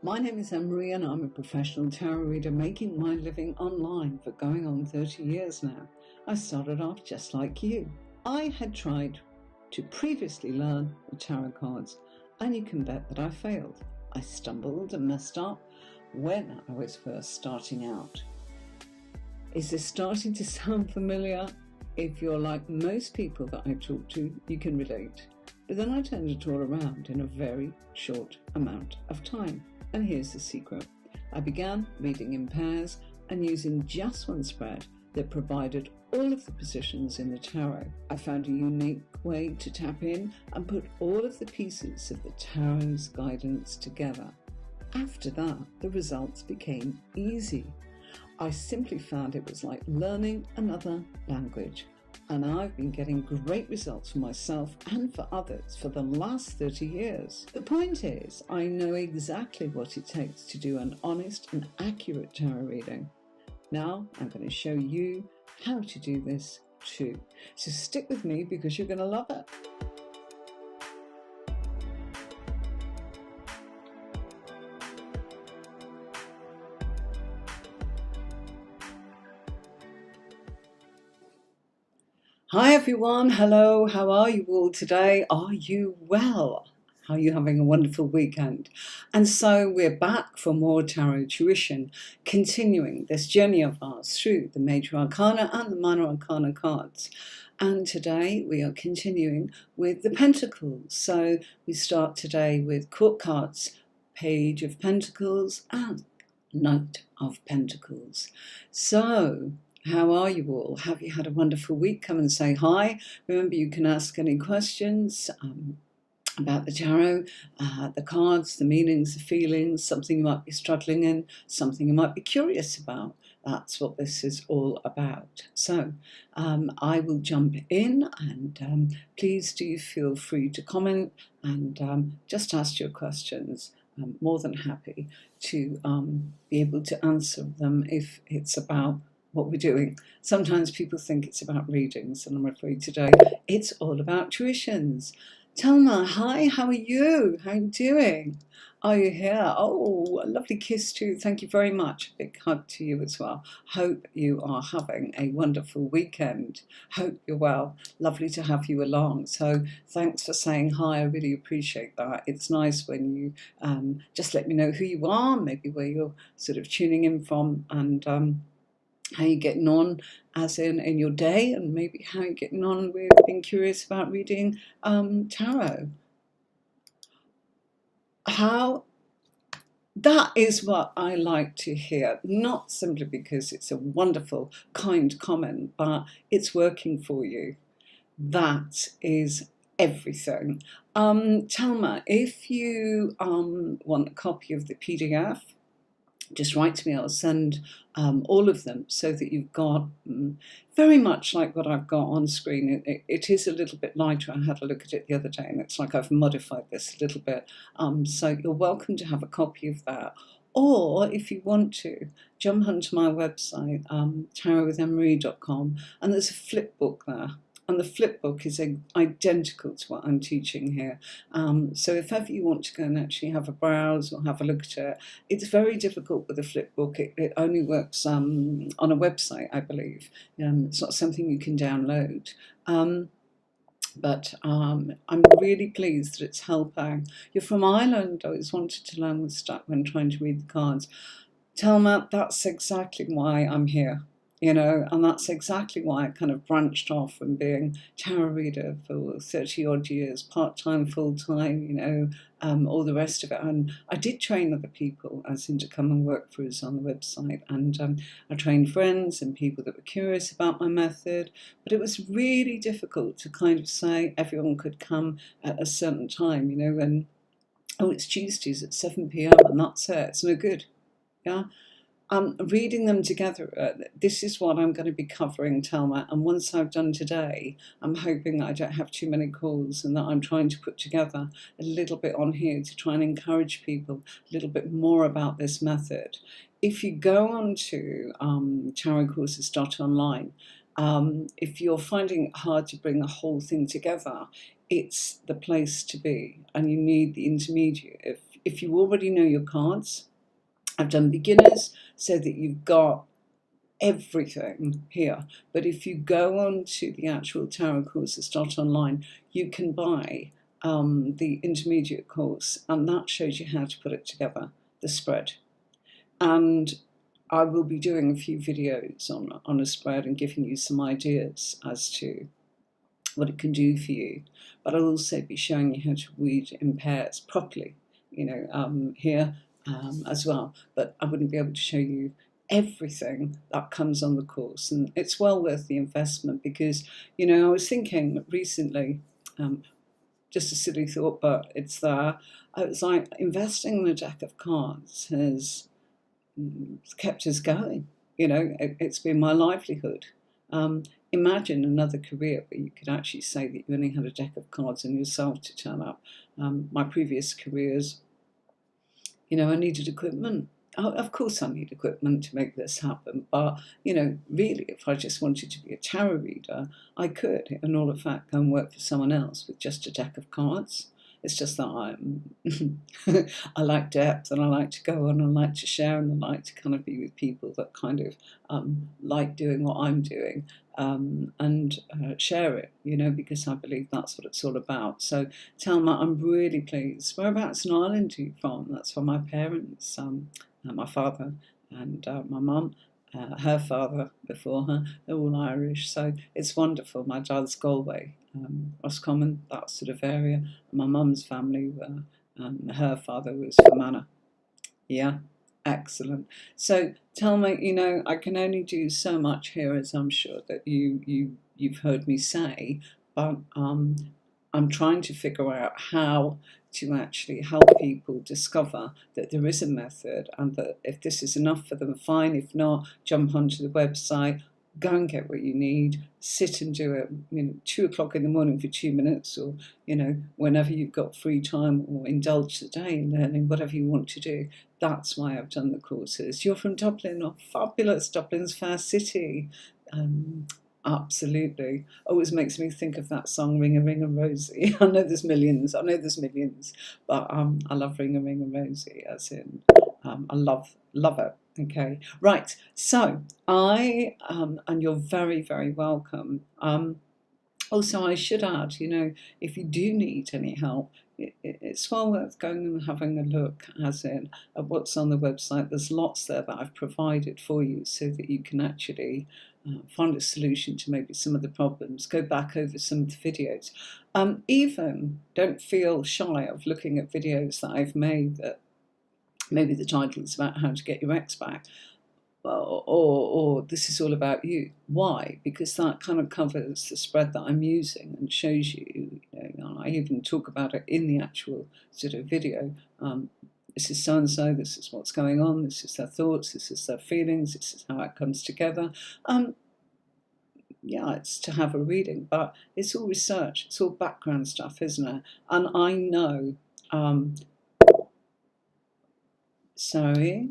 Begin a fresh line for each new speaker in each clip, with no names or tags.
My name is Emery and I'm a professional tarot reader making my living online for going on 30 years now. I started off just like you. I had tried to previously learn the tarot cards and you can bet that I failed. I stumbled and messed up when I was first starting out. Is this starting to sound familiar? If you're like most people that I talk to, you can relate. But then I turned it all around in a very short amount of time. And here's the secret. I began reading in pairs and using just one spread that provided all of the positions in the tarot. I found a unique way to tap in and put all of the pieces of the tarot's guidance together. After that, the results became easy. I simply found it was like learning another language. And I've been getting great results for myself and for others for the last 30 years. The point is, I know exactly what it takes to do an honest and accurate tarot reading. Now I'm going to show you how to do this too. So stick with me because you're going to love it. Hi everyone, hello, how are you all today? Are you well? Are you having a wonderful weekend? And so we're back for more tarot tuition, continuing this journey of ours through the Major Arcana and the Minor Arcana cards. And today we are continuing with the Pentacles. So we start today with Court cards, Page of Pentacles and Knight of Pentacles. So how are you all? Have you had a wonderful week? Come and say hi. Remember, you can ask any questions about the tarot, the cards, the meanings, the feelings, something you might be struggling in, something you might be curious about. That's what this is all about. So I will jump in and please do feel free to comment and just ask your questions. I'm more than happy to be able to answer them if it's about what we're doing. Sometimes people think it's about readings, and I'm afraid today it's all about tuitions. Telma, hi, how are you? How are you doing? Are you here? Oh, a lovely kiss too. Thank you very much. A big hug to you as well. Hope you are having a wonderful weekend. Hope you're well. Lovely to have you along. So thanks for saying hi. I really appreciate that. It's nice when you just let me know who you are, maybe where you're sort of tuning in from, and how you're getting on as in your day, and maybe how you're getting on with being curious about reading tarot. That is what I like to hear, not simply because it's a wonderful, kind comment, but it's working for you. That is everything. Telma, if you want a copy of the PDF, just write to me. I'll send all of them so that you've got very much like what I've got on screen. It is a little bit lighter. I had a look at it the other day and it's like I've modified this a little bit. So you're welcome to have a copy of that. Or if you want to, jump onto my website, tarotwithemery.com, and there's a flip book there. And the flip book is identical to what I'm teaching here. So if ever you want to go and actually have a browse or have a look at it, it's very difficult with a flip book. It only works on a website, I believe. It's not something you can download. But I'm really pleased that it's helping. You're from Ireland. I always wanted to learn with stuck when trying to read the cards. Telma, that's exactly why I'm here. And that's exactly why I kind of branched off from being tarot reader for 30 odd years, part-time, full-time, all the rest of it. And I did train other people, as in to come and work for us on the website. And I trained friends and people that were curious about my method. But it was really difficult to kind of say everyone could come at a certain time, when, oh, it's Tuesdays at 7 p.m. and that's it. It's no good. Yeah. Reading them together, this is what I'm going to be covering, Telma, and once I've done today, I'm hoping I don't have too many calls and that I'm trying to put together a little bit on here to try and encourage people a little bit more about this method. If you go on to tarotcourses.online, if you're finding it hard to bring the whole thing together, it's the place to be, and you need the intermediate. if you already know your cards, I've done beginners so that you've got everything here. But if you go on to the actual tarot courses.online, you can buy the intermediate course, and that shows you how to put it together, the spread. And I will be doing a few videos on a spread and giving you some ideas as to what it can do for you. But I'll also be showing you how to read in pairs properly, here as well. But I wouldn't be able to show you everything that comes on the course, and it's well worth the investment because, I was thinking recently, just a silly thought, but it's there. I was like, investing in a deck of cards has kept us going. It's been my livelihood. Imagine another career where you could actually say that you only had a deck of cards and yourself to turn up. My previous careers, I needed equipment. Of course I need equipment to make this happen, but, really, if I just wanted to be a tarot reader, I could, in all of fact, go and work for someone else with just a deck of cards. It's just that I like depth, and I like to go on, and I like to share, and I like to kind of be with people that kind of like doing what I'm doing, and share it, because I believe that's what it's all about. So, Telma, I'm really pleased. Whereabouts in Ireland are you from? That's where my parents, my father and my mum, her father before her, they're all Irish. So it's wonderful. My dad's Galway, Roscommon, that sort of area. My mum's family were, her father was Fermanagh. Yeah, excellent. So tell me, I can only do so much here, as I'm sure that you've heard me say, but I'm trying to figure out how to actually help people discover that there is a method, and that if this is enough for them, fine. If not, jump onto the website, go and get what you need, sit and do it, 2 o'clock in the morning for 2 minutes, or, whenever you've got free time, or indulge the day in learning whatever you want to do. That's why I've done the courses. You're from Dublin. Oh, fabulous. Dublin's fair city. Absolutely. Always makes me think of that song, Ring a Ring a Rosie. I know there's millions, but I love Ring a Ring a Rosie, as in, I love it. Okay, right. So and you're very, very welcome. Also, I should add, if you do need any help, it's well worth going and having a look, as in, at what's on the website. There's lots there that I've provided for you so that you can actually find a solution to maybe some of the problems. Go back over some of the videos. Even don't feel shy of looking at videos that I've made that maybe the title is about how to get your ex back. Or this is all about you. Why? Because that kind of covers the spread that I'm using and shows you, I even talk about it in the actual sort of video. This is so-and-so, this is what's going on, this is their thoughts, this is their feelings, this is how it comes together. Yeah, it's to have a reading, but it's all research, it's all background stuff, isn't it? And I know, sorry.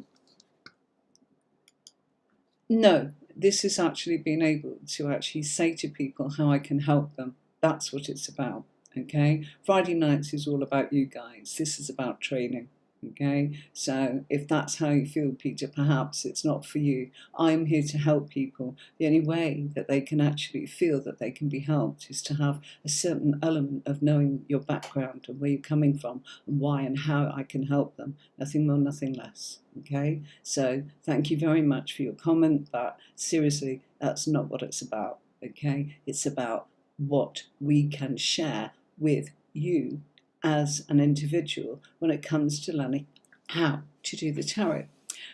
No, this is actually being able to actually say to people how I can help them. That's what it's about, okay? Friday nights is all about you guys. This is about training, okay? So if that's how you feel, Peter, perhaps it's not for you. I'm here to help people. The only way that they can actually feel that they can be helped is to have a certain element of knowing your background and where you're coming from and why and how I can help them. Nothing more, nothing less. Okay, so thank you very much for your comment, but seriously, that's not what it's about. Okay, it's about what we can share with you as an individual when it comes to learning how to do the tarot.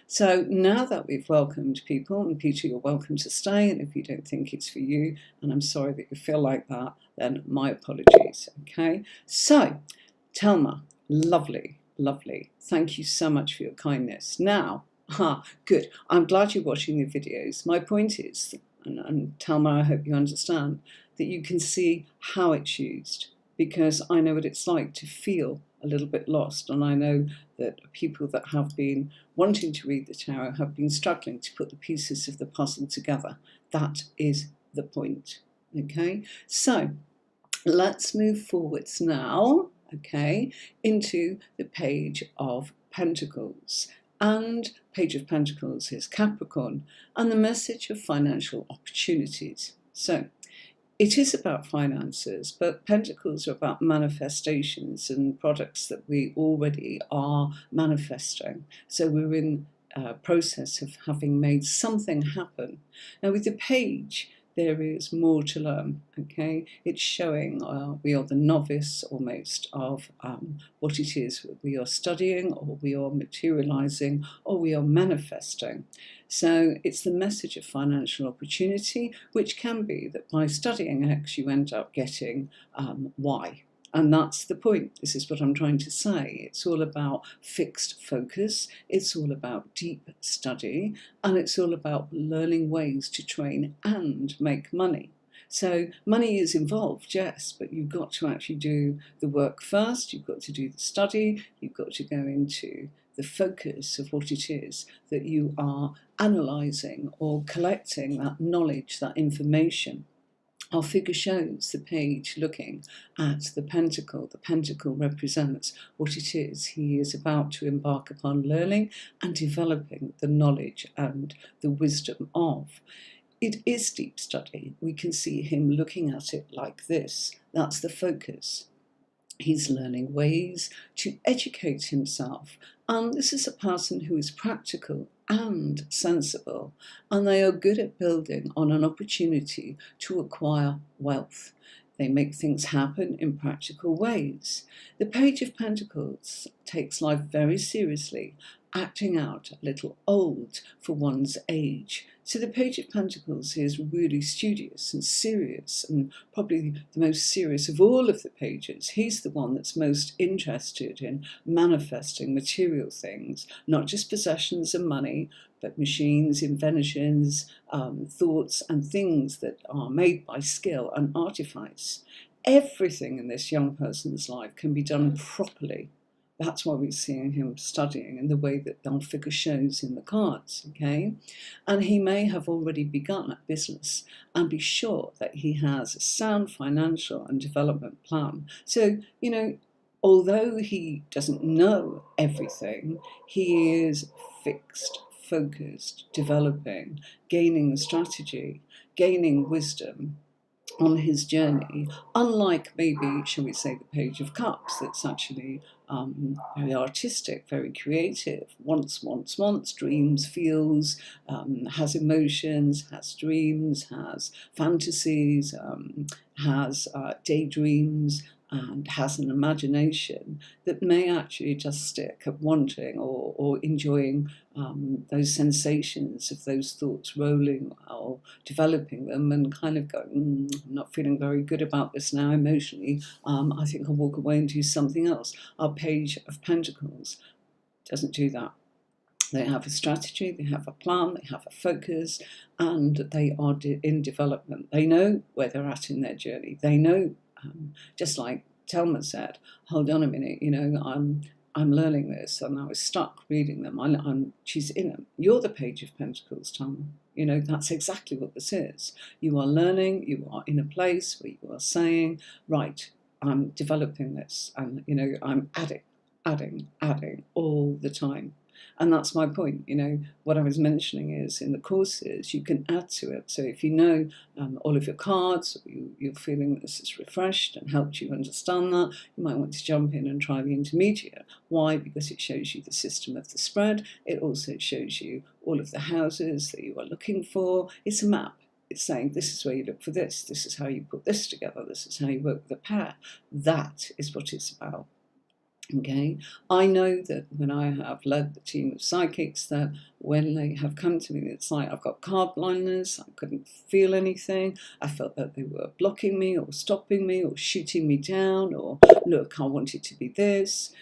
So now that we've welcomed people, and Peter, you're welcome to stay, and if you don't think it's for you, and I'm sorry that you feel like that, then my apologies. Okay, so Telma, lovely. Lovely. Thank you so much for your kindness. Now, good. I'm glad you're watching the videos. My point is, and Telma, I hope you understand, that you can see how it's used, because I know what it's like to feel a little bit lost, and I know that people that have been wanting to read the tarot have been struggling to put the pieces of the puzzle together. That is the point. Okay, so let's move forwards now. okay, into the Page of Pentacles. And Page of Pentacles is Capricorn, and the message of financial opportunities. So it is about finances, but Pentacles are about manifestations and products that we already are manifesting. So we're in a process of having made something happen. Now with the Page, there is more to learn, okay? It's showing we are the novice almost of what it is we are studying, or we are materializing, or we are manifesting. So it's the message of financial opportunity, which can be that by studying X, you end up getting Y. And that's the point. This is what I'm trying to say. It's all about fixed focus. It's all about deep study. And it's all about learning ways to train and make money. So money is involved, yes, but you've got to actually do the work first. You've got to do the study. You've got to go into the focus of what it is that you are analysing or collecting, that knowledge, that information. Our figure shows the Page looking at the Pentacle. The Pentacle represents what it is he is about to embark upon learning and developing the knowledge and the wisdom of. It is deep study. We can see him looking at it like this. That's the focus. He's learning ways to educate himself. And this is a person who is practical and sensible, and they are good at building on an opportunity to acquire wealth. They make things happen in practical ways. The Page of Pentacles takes life very seriously, acting out a little old for one's age. So the Page of Pentacles is really studious and serious, and probably the most serious of all of the pages. He's the one that's most interested in manifesting material things, not just possessions and money, but machines, inventions, thoughts and things that are made by skill and artifice. Everything in this young person's life can be done properly. That's why we're seeing him studying in the way that our figure shows in the cards, okay? And he may have already begun a business and be sure that he has a sound financial and development plan. So, you know, although he doesn't know everything, he is fixed, focused, developing, gaining strategy, gaining wisdom on his journey, unlike maybe, shall we say, the Page of Cups, that's actually very artistic, very creative, wants, dreams, feels, has emotions, has dreams, has fantasies, has daydreams, and has an imagination that may actually just stick at wanting or enjoying those sensations of those thoughts rolling or developing them, and kind of going, I'm not feeling very good about this now emotionally. I think I'll walk away and do something else. Our Page of Pentacles doesn't do that. They have a strategy, they have a plan, they have a focus, and they are in development. They know where they're at in their journey. They know, just like Telma said, hold on a minute, you know, I'm learning this, and I was stuck reading them. She's in them. You're the Page of Pentacles, Telma. You know, that's exactly what this is. You are learning, you are in a place where you are saying, right, I'm developing this, and, you know, I'm adding all the time. And that's my point. You know, what I was mentioning is in the courses, you can add to it. So if you know all of your cards, you're feeling this is refreshed and helped you understand that, you might want to jump in and try the intermediate. Why? Because it shows you the system of the spread. It also shows you all of the houses that you are looking for. It's a map. It's saying this is where you look for this. This is how you put this together. This is how you work with a pair. That is what it's about. Okay, I know that when I have led the team of psychics, that when they have come to me, it's like I've got card blindness, I couldn't feel anything, I felt that they were blocking me or stopping me or shooting me down, or look, I want it to be this.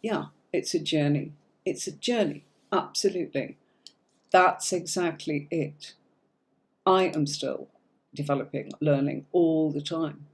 Yeah, it's a journey. It's a journey, absolutely. That's exactly it. I am still developing, learning all the time,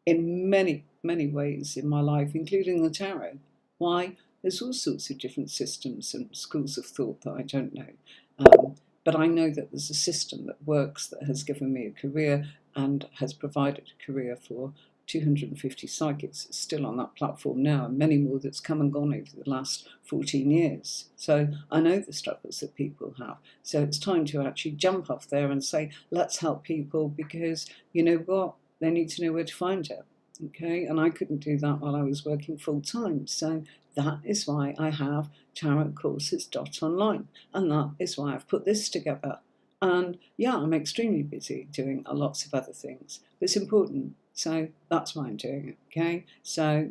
in many ways in my life, including the tarot. Why? There's all sorts of different systems and schools of thought that I don't know. But I know that there's a system that works, that has given me a career and has provided a career for 250 psychics still on that platform now, and many more that's come and gone over the last 14 years. So I know the struggles that people have. So it's time to actually jump off there and say, let's help people, because you know what? They need to know where to find it. Okay, and I couldn't do that while I was working full time. So that is why I have tarotcourses.online, and that is why I've put this together. And yeah, I'm extremely busy doing lots of other things, but it's important. So that's why I'm doing it, okay? So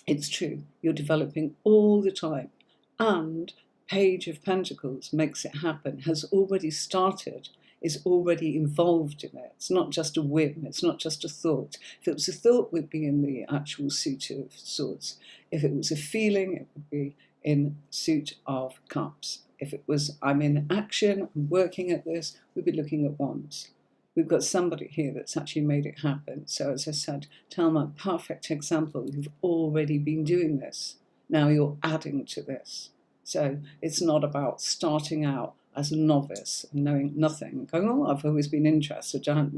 it's true, you're developing all the time. And Page of Pentacles makes it happen, has already started, is already involved in it. It's not just a whim, it's not just a thought. If it was a thought, we'd be in the actual suit of swords. If it was a feeling, it would be in suit of cups. If it was, I'm in action, I'm working at this, we'd be looking at wands. We've got somebody here that's actually made it happen. So as I said, Thelma, perfect example. You've already been doing this. Now you're adding to this. So it's not about starting out as a novice and knowing nothing, going, oh, I've always been interested. I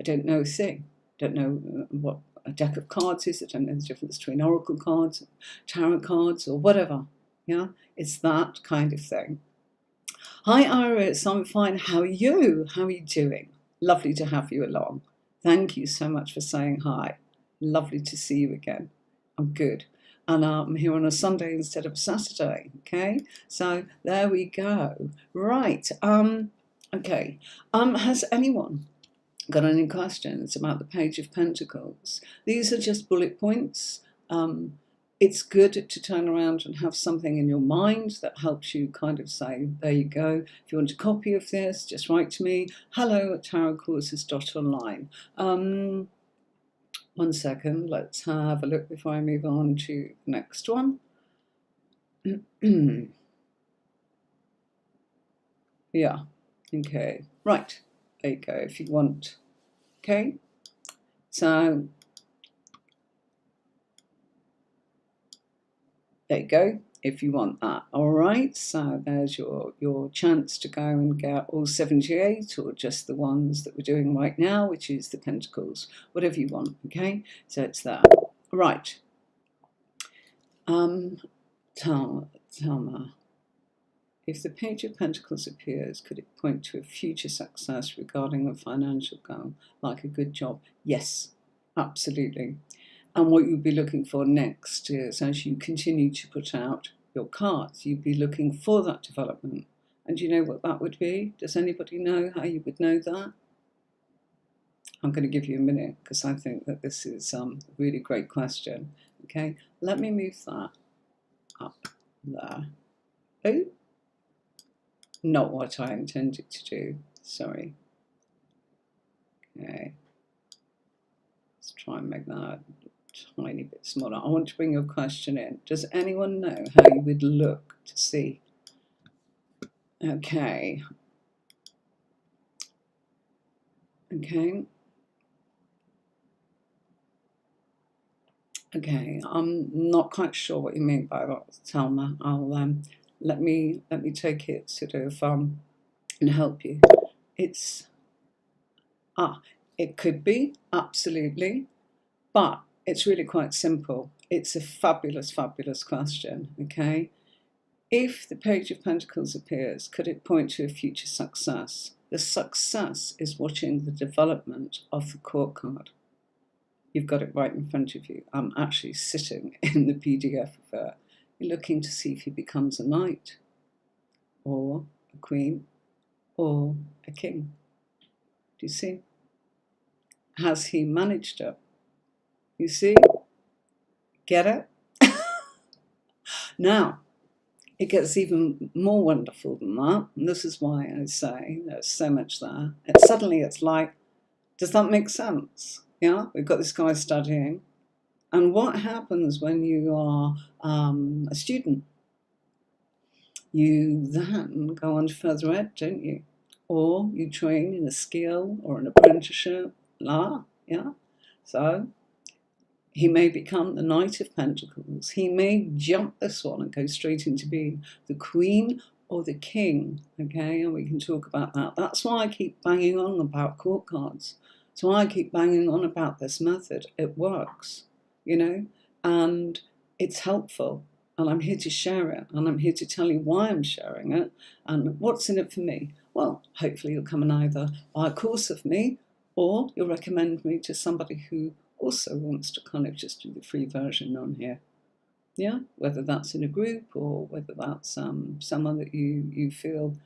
don't know a thing. Don't know what a deck of cards is. I don't know the difference between oracle cards, tarot cards, or whatever. Yeah, it's that kind of thing. Hi, Iris. I'm fine. How are you? How are you doing? Lovely to have you along. Thank you so much for saying hi. Lovely to see you again. I'm good. And I'm here on a Sunday instead of a Saturday. Okay, so there we go. Right. Okay. Has anyone got any questions about the Page of Pentacles? These are just bullet points. It's good to turn around and have something in your mind that helps you kind of say, there you go. If you want a copy of this, just write to me, hello@tarotcourses.online. 1 second, let's have a look before I move on to the next one. Yeah, okay, right, there you go, if you want. Okay, so there you go, if you want that. All right, so there's your chance to go and get all 78 or just the ones that we're doing right now, which is the Pentacles, whatever you want. Okay, so it's there. Right. Thelma, if the Page of Pentacles appears, could it point to a future success regarding a financial goal, like a good job? Yes, absolutely. And what you'd be looking for next is, as you continue to put out your cards, you'd be looking for that development. And do you know what that would be? Does anybody know how you would know that? I'm going to give you a minute because I think that this is a really great question. Okay, let me move that up there. Oh, not what I intended to do. Sorry. Okay, let's try and make that a tiny bit smaller. I want to bring your question in. Does anyone know how you would look to see? Okay. Okay. Okay, I'm not quite sure what you mean by that, Thelma. I'll let me take it sort of and help you. It's it could be, absolutely, but it's really quite simple. It's a fabulous, fabulous question. Okay, if the Page of Pentacles appears, could it point to a future success? The success is watching the development of the court card. You've got it right in front of you. I'm actually sitting in the PDF of it. You're looking to see if he becomes a knight, or a queen, or a king. Do you see? Has he managed it? You see? Get it? Now, it gets even more wonderful than that. And this is why I say there's so much there. And suddenly it's like, does that make sense? Yeah, we've got this guy studying. And what happens when you are a student? You then go on to further ed, don't you? Or you train in a skill or an apprenticeship. Yeah. So he may become the Knight of Pentacles. He may jump this one and go straight into being the Queen or the King. Okay, and we can talk about that. That's why I keep banging on about court cards. So I keep banging on about this method. It works, you know, and it's helpful. And I'm here to share it. And I'm here to tell you why I'm sharing it and what's in it for me. Well, hopefully you'll come and either buy a course of me, or you'll recommend me to somebody who also wants to kind of just do the free version on here. Yeah, whether that's in a group or whether that's someone that you feel,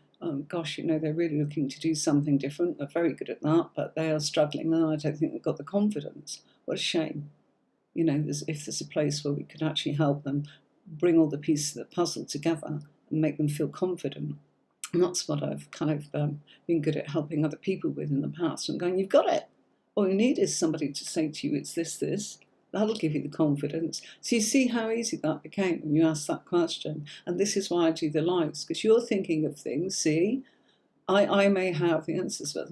gosh, you know, they're really looking to do something different. They're very good at that, but they are struggling, and I don't think they've got the confidence. What a shame. You know, if there's a place where we could actually help them bring all the pieces of the puzzle together and make them feel confident. And that's what I've kind of been good at helping other people with in the past. I'm going, you've got it. All you need is somebody to say to you, it's this. That'll give you the confidence. So you see how easy that became when you asked that question. And this is why I do the lives, because you're thinking of things, see? I may have the answers, but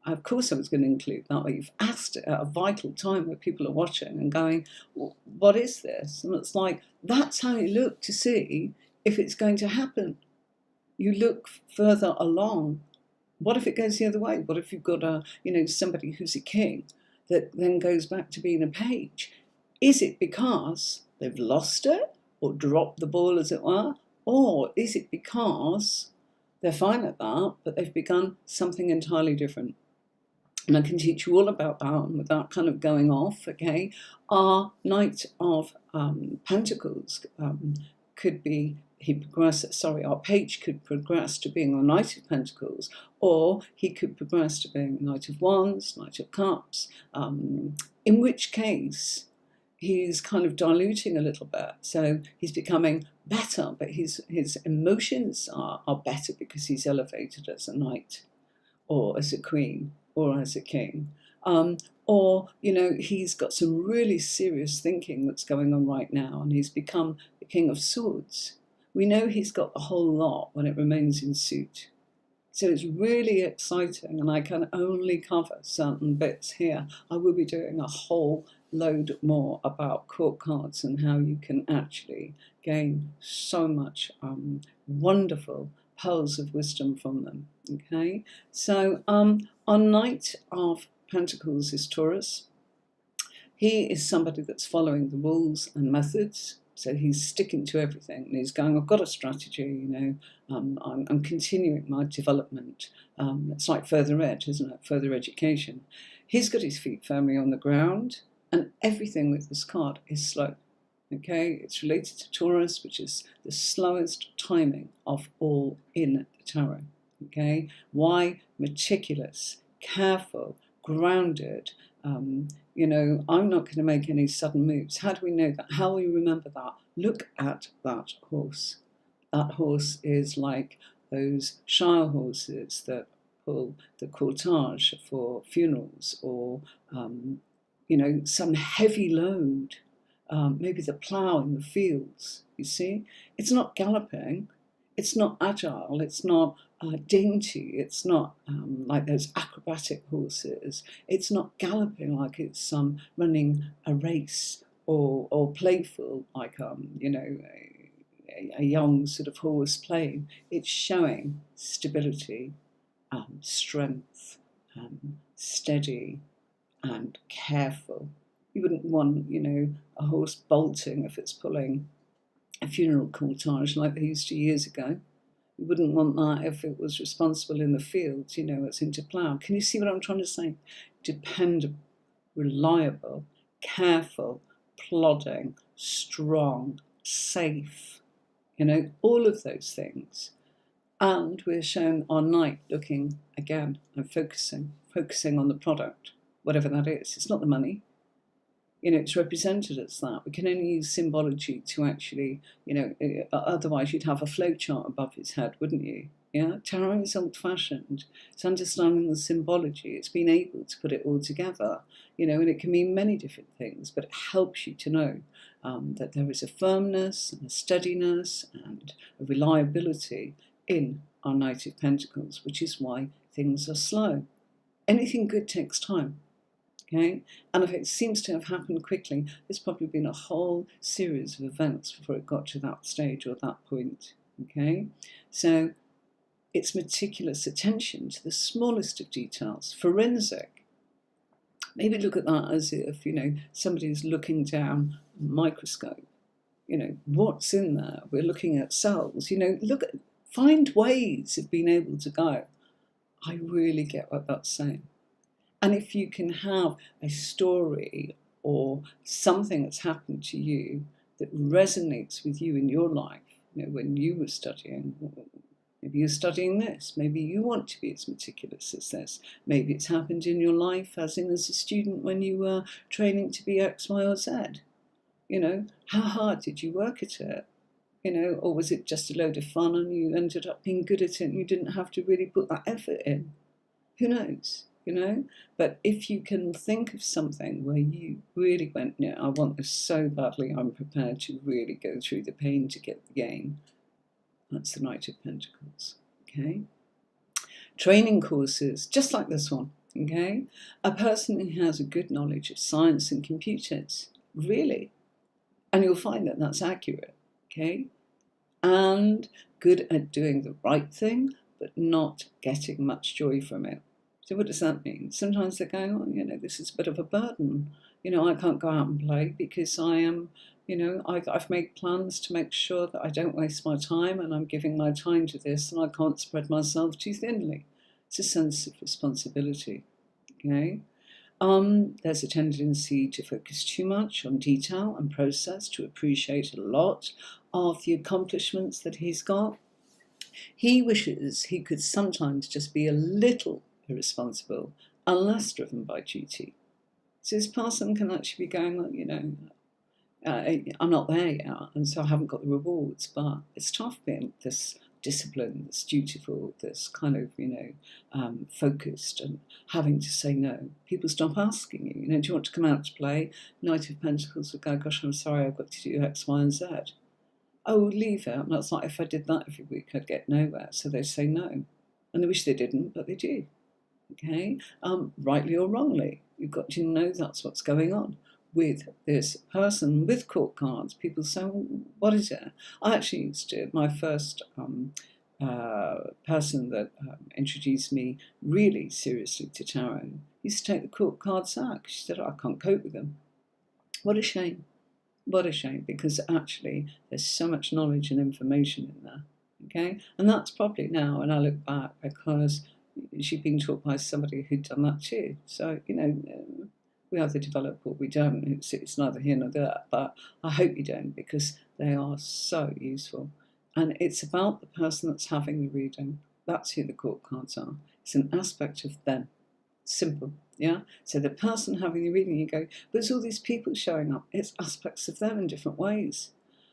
of course I was going to include that. You've asked it at a vital time where people are watching and going, well, what is this? And it's like, that's how you look to see if it's going to happen. You look further along. What if it goes the other way? What if you've got somebody who's a king that then goes back to being a page? Is it because they've lost it or dropped the ball, as it were? Or is it because they're fine at that, but they've begun something entirely different? And I can teach you all about that, and without kind of going off, okay? Our Knight of Pentacles could be, our page could progress to being a Knight of Pentacles, or he could progress to being Knight of Wands, Knight of Cups, in which case he's kind of diluting a little bit. So he's becoming better, but his emotions are better because he's elevated as a knight, or as a queen, or as a king. Or, he's got some really serious thinking that's going on right now, and he's become the King of Swords. We know he's got the whole lot when it remains in suit. So it's really exciting, and I can only cover certain bits here. I will be doing a whole load more about court cards and how you can actually gain so much wonderful pearls of wisdom from them. Okay, so our Knight of Pentacles is Taurus. He is somebody that's following the rules and methods. So he's sticking to everything, and he's going, I've got a strategy, I'm continuing my development. It's like further ed, isn't it? Further education. He's got his feet firmly on the ground, and everything with this card is slow. Okay, it's related to Taurus, which is the slowest timing of all in the tarot. Okay, why? Meticulous, careful, grounded. I'm not going to make any sudden moves. How do we know that? How will we remember that? Look at that horse. That horse is like those Shire horses that pull the cortege for funerals, or, some heavy load. Maybe the plough in the fields, you see? It's not galloping. It's not agile. It's not dainty. It's not like those acrobatic horses. It's not galloping like it's running a race, or playful like a young sort of horse playing. It's showing stability, strength, steady and careful. You wouldn't want a horse bolting if it's pulling a funeral cortege like they used to years ago. You wouldn't want that if it was responsible in the fields, it's into plough. Can you see what I'm trying to say? Dependable, reliable, careful, plodding, strong, safe, all of those things. And we're shown our knight looking again and focusing on the product, whatever that is. It's not the money. It's represented as that. We can only use symbology to actually, otherwise you'd have a flowchart above his head, wouldn't you? Yeah, tarot is old-fashioned. It's understanding the symbology. It's being able to put it all together, and it can mean many different things, but it helps you to know that there is a firmness and a steadiness and a reliability in our Knight of Pentacles, which is why things are slow. Anything good takes time. Okay, and if it seems to have happened quickly, there's probably been a whole series of events before it got to that stage or that point. Okay, so it's meticulous attention to the smallest of details, forensic. Maybe look at that as if, somebody's looking down a microscope. What's in there? We're looking at cells. Find ways of being able to go, I really get what that's saying. And if you can have a story or something that's happened to you that resonates with you in your life, when you were studying, maybe you're studying this, maybe you want to be as meticulous as this, maybe it's happened in your life as a student when you were training to be X, Y, or Z. How hard did you work at it? Or was it just a load of fun and you ended up being good at it and you didn't have to really put that effort in? Who knows? But if you can think of something where you really went, I want this so badly, I'm prepared to really go through the pain to get the gain, that's the Knight of Pentacles, okay? Training courses, just like this one, okay? A person who has a good knowledge of science and computers, really, and you'll find that that's accurate, okay? And good at doing the right thing, but not getting much joy from it. So what does that mean? Sometimes they're going, this is a bit of a burden. I can't go out and play because I am, I've made plans to make sure that I don't waste my time and I'm giving my time to this and I can't spread myself too thinly. It's a sense of responsibility, okay? There's a tendency to focus too much on detail and process, to appreciate a lot of the accomplishments that he's got. He wishes he could sometimes just be a little irresponsible and less driven by duty. So this person can actually be going, I'm not there yet, and so I haven't got the rewards, but it's tough being this disciplined, this dutiful, this kind of, focused and having to say no. People stop asking you, do you want to come out to play? Knight of Pentacles would go, gosh, I'm sorry, I've got to do X, Y, and Z. Oh, leave it. And that's like, if I did that every week, I'd get nowhere. So they say no. And they wish they didn't, but they do. Okay? Rightly or wrongly, you've got to know that's what's going on with this person with court cards. People say, well, what is it? I actually used to, my first person that introduced me really seriously to tarot used to take the court cards out. She said, I can't cope with them. What a shame. What a shame, because actually there's so much knowledge and information in there, okay? And that's probably now, and I look back, because she'd been taught by somebody who'd done that too. So, we either develop or we don't. It's neither here nor there, but I hope you don't, because they are so useful. And it's about the person that's having the reading. That's who the court cards are. It's an aspect of them. Simple, yeah? So the person having the reading, you go, but it's all these people showing up. It's aspects of them in different ways.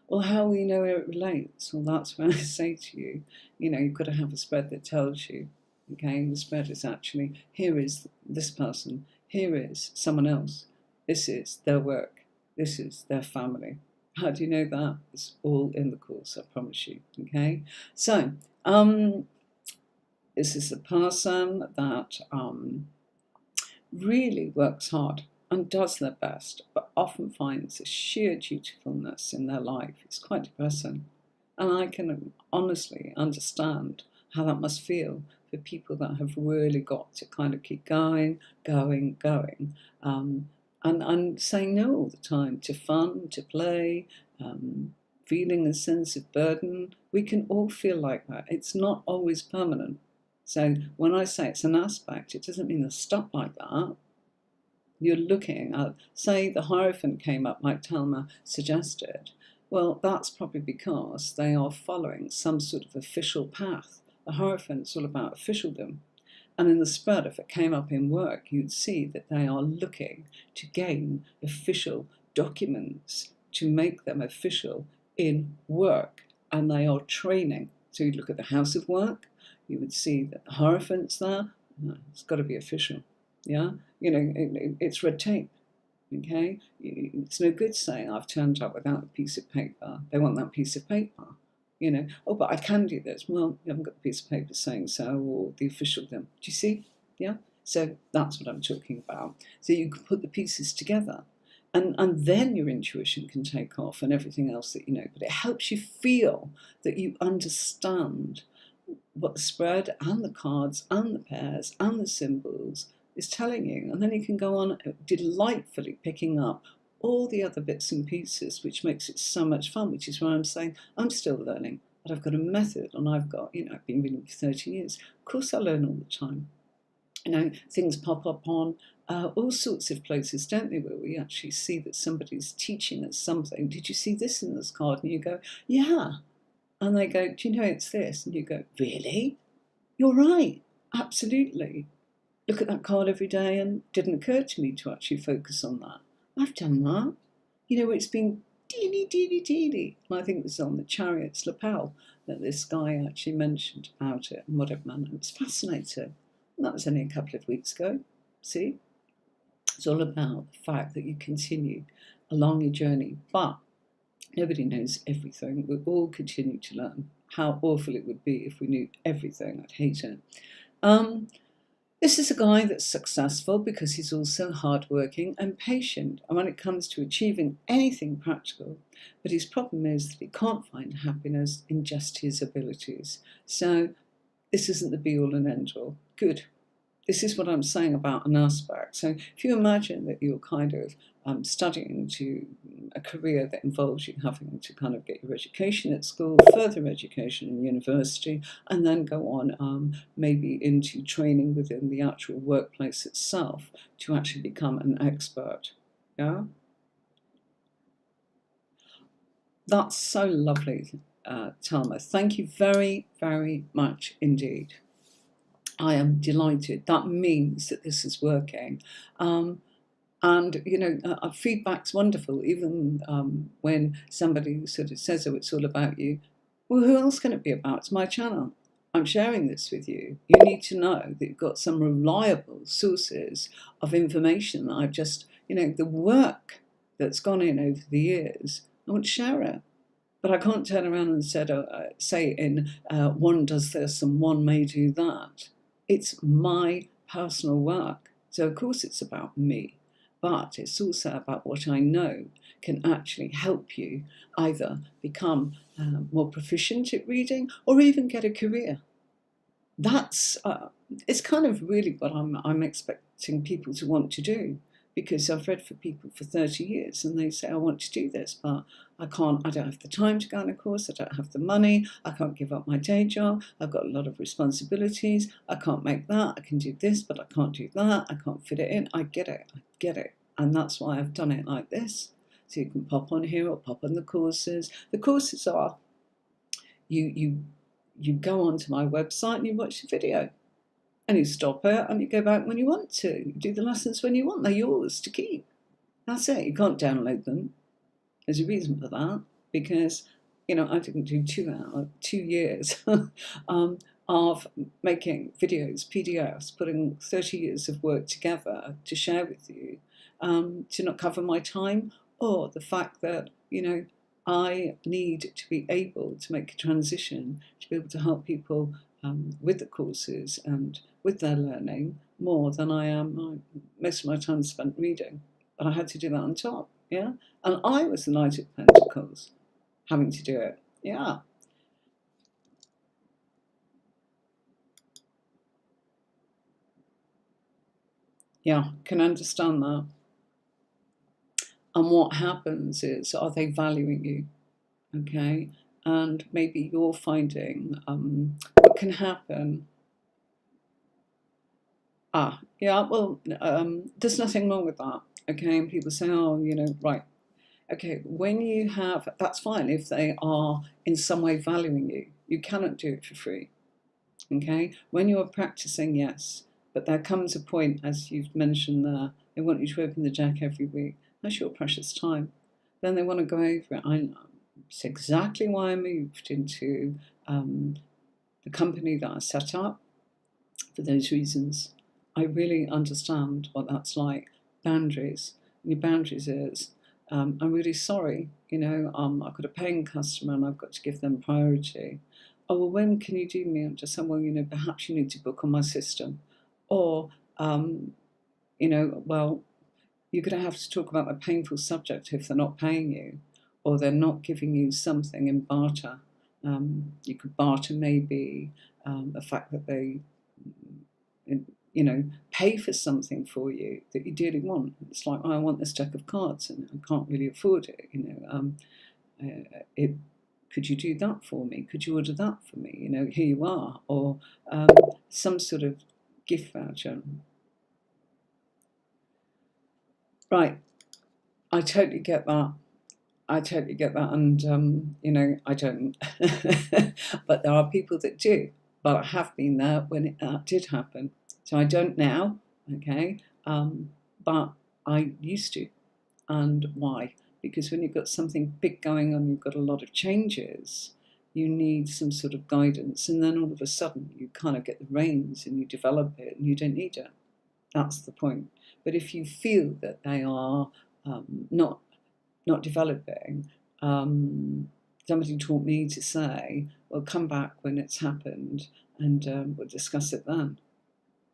Well, how will you know where it relates? Well, that's when I say to you, you've got to have a spread that tells you, okay? And the spread is actually, here is this person, here is someone else, this is their work, this is their family. How do you know that? It's all in the course, I promise you, okay? So, this is a person that really works hard and does their best, but often finds a sheer dutifulness in their life. It's quite depressing. And I can honestly understand how that must feel for people that have really got to kind of keep going, and saying no all the time to fun, to play, feeling a sense of burden. We can all feel like that. It's not always permanent. So when I say it's an aspect, it doesn't mean they're stuck like that. You're looking at, say the Hierophant came up like Talma suggested. Well, that's probably because they are following some sort of official path. The Hierophant's all about officialdom. And in the spread, if it came up in work, you'd see that they are looking to gain official documents to make them official in work. And they are training. So you'd look at the House of Work, you would see that the Hierophant's there. No, it's got to be official. Yeah? It's red tape. Okay? It's no good saying I've turned up without a piece of paper. They want that piece of paper. Oh, but I can do this. Well, you haven't got the piece of paper saying so, or the official them. Do you see? Yeah? So that's what I'm talking about. So you can put the pieces together. And then your intuition can take off and everything else that you know. But it helps you feel that you understand what the spread and the cards and the pairs and the symbols is telling you. And then you can go on delightfully picking up all the other bits and pieces, which makes it so much fun, which is why I'm saying I'm still learning. But I've got a method, and I've got, I've been reading for 30 years. Of course I learn all the time. Things pop up on all sorts of places, don't they, where we actually see that somebody's teaching us something. Did you see this in this card? And you go, yeah. And they go, do you know it's this? And you go, really? You're right. Absolutely. Look at that card every day, and it didn't occur to me to actually focus on that. I've done that. It's been teeny, teeny, teeny. And I think it was on the Chariot's lapel that this guy actually mentioned about it and what it meant. It was fascinating. And that was only a couple of weeks ago. See? It's all about the fact that you continue along your journey. But nobody knows everything. We all continue to learn. How awful it would be if we knew everything. I'd hate it. This is a guy that's successful because he's also hardworking and patient, and when it comes to achieving anything practical, but his problem is that he can't find happiness in just his abilities. So this isn't the be-all and end-all. Good. This is what I'm saying about an aspect. So if you imagine that you're kind of studying to a career that involves you having to kind of get your education at school, further education in university, and then go on maybe into training within the actual workplace itself to actually become an expert. Yeah? That's so lovely, Talma. Thank you very, very much indeed. I am delighted. That means that this is working. Feedback's wonderful, even when somebody sort of says, oh, it's all about you. Well, who else can it be about? It's my channel. I'm sharing this with you. You need to know that you've got some reliable sources of information that I've just, the work that's gone in over the years, I want to share it. But I can't turn around and say one does this and one may do that. It's my personal work. So, of course, it's about me. But it's also about what I know can actually help you either become more proficient at reading or even get a career. That's it's kind of really what I'm expecting people to want to do, because I've read for people for 30 years and they say, I want to do this, but I don't have the time to go on a course, I don't have the money, I can't give up my day job, I've got a lot of responsibilities, I can't make that, I can do this, but I can't do that, I can't fit it in. I get it. And that's why I've done it like this. So you can pop on here or pop on the courses. The courses are, you go onto my website and you watch the video. And you stop it and you go back when you want to. You do the lessons when you want. They're yours to keep. That's it. You can't download them. There's a reason for that. Because, I didn't do 2 years of making videos, PDFs, putting 30 years of work together to share with you, to not cover my time, or the fact that, I need to be able to make a transition, to be able to help people with the courses and with their learning more than I am. Most of my time spent reading, but I had to do that on top, yeah? And I was the Knight of Pentacles, having to do it, yeah. Yeah, can understand that. And what happens is, are they valuing you? Okay, and maybe you're finding what can happen. There's nothing wrong with that. Okay, and people say, oh, right. Okay, when you have, that's fine if they are in some way valuing you. You cannot do it for free. Okay, when you're practicing, yes, but there comes a point, as you've mentioned there, they want you to open the deck every week. That's your precious time. Then they want to go over it. It's exactly why I moved into the company that I set up, for those reasons. I really understand what that's like. Boundaries. And your boundaries is, I'm really sorry, I've got a paying customer and I've got to give them priority. Oh, well, when can you do me? I'm just saying, well, perhaps you need to book on my system. Or, well, you're going to have to talk about a painful subject if they're not paying you, or they're not giving you something in barter. You could barter maybe the fact that they you know, pay for something for you that you dearly want. It's like, oh, I want this deck of cards and I can't really afford it, you know. Could you do that for me? Could you order that for me? You know, here you are. Or some sort of gift voucher. Right, I totally get that. I totally get that, and you know, I don't. But there are people that do. But I have been there when it did happen. So I don't now, okay? But I used to. And why? Because when you've got something big going on, you've got a lot of changes, you need some sort of guidance. And then all of a sudden, you kind of get the reins and you develop it and you don't need it. That's the point. But if you feel that they are not developing, somebody taught me to say, well, come back when it's happened and we'll discuss it then.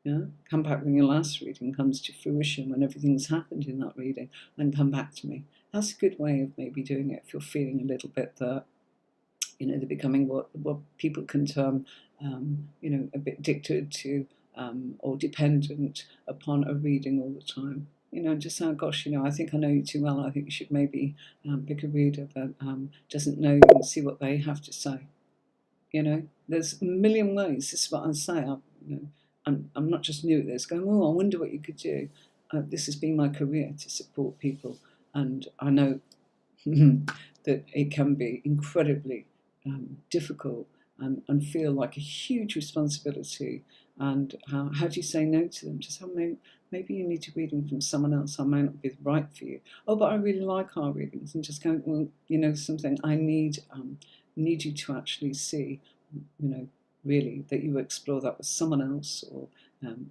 Yeah? Come back when your last reading comes to fruition, when everything's happened in that reading, and come back to me. That's a good way of maybe doing it if you're feeling a little bit that, you know, they're becoming what people can term, you know, a bit addicted to or dependent upon a reading all the time. You know, just say, gosh, you know, I think I know you too well. I think you should maybe pick a reader that doesn't know you and see what they have to say. You know, there's a million ways. This is what I say. I'm not just new at this, going, oh, I wonder what you could do. This has been my career to support people. And I know that it can be incredibly difficult and feel like a huge responsibility. And how do you say no to them? Just maybe you need to read them from someone else. I may not be right for you. Oh, but I really like our readings. And just going, well, you know, something I need you to actually see, you know, really, that you explore that with someone else, or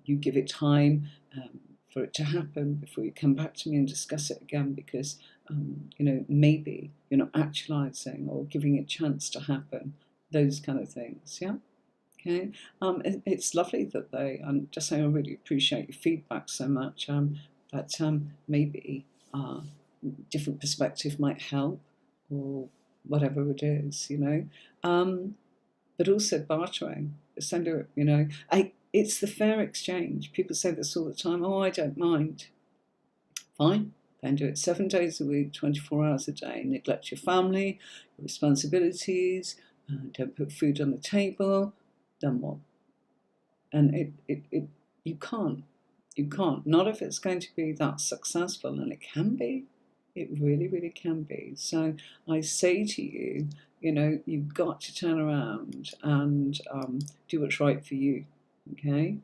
you give it time for it to happen before you come back to me and discuss it again, because you know, maybe you're not actualizing or giving it a chance to happen, those kind of things. Yeah. Okay. It's lovely that they just saying I really appreciate your feedback so much. But maybe different perspective might help, or whatever it is, you know. But also bartering. You know, it's the fair exchange. People say this all the time. Oh, I don't mind. Fine. Then do it 7 days a week, 24 hours a day. Neglect your family, your responsibilities. Don't put food on the table. Then what? And you can't. You can't. Not if it's going to be that successful, and it can be. It really, really can be. So I say to you, you know, you've got to turn around and do what's right for you, okay?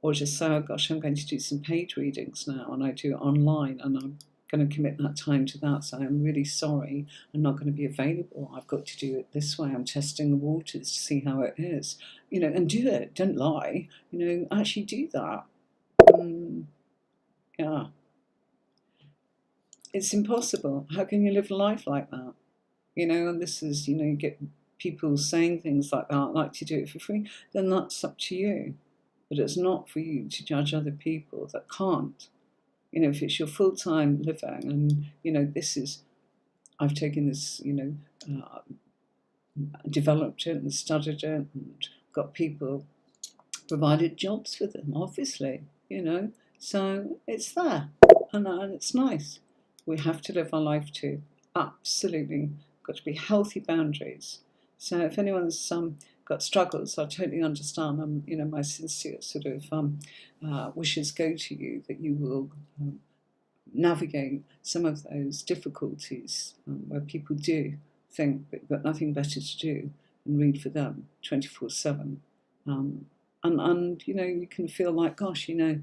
Or just say, oh gosh, I'm going to do some paid readings now, and I do it online, and I'm going to commit that time to that. So I'm really sorry, I'm not going to be available. I've got to do it this way. I'm testing the waters to see how it is, you know, and do it. Don't lie, you know, actually do that. Yeah. It's impossible. How can you live a life like that? You know, and this is, you know, you get people saying things like that, like to do it for free, then that's up to you. But it's not for you to judge other people that can't. You know, if it's your full-time living, and, you know, I've taken this, you know, developed it and studied it and got people, provided jobs for them, obviously, you know. So it's there, and it's nice. We have to live our life too. Absolutely. Got to be healthy boundaries. So if anyone's got struggles, I totally understand. You know, my sincere sort of wishes go to you, that you will navigate some of those difficulties where people do think that you've got nothing better to do than read for them 24/7. And you know, you can feel like, gosh, you know,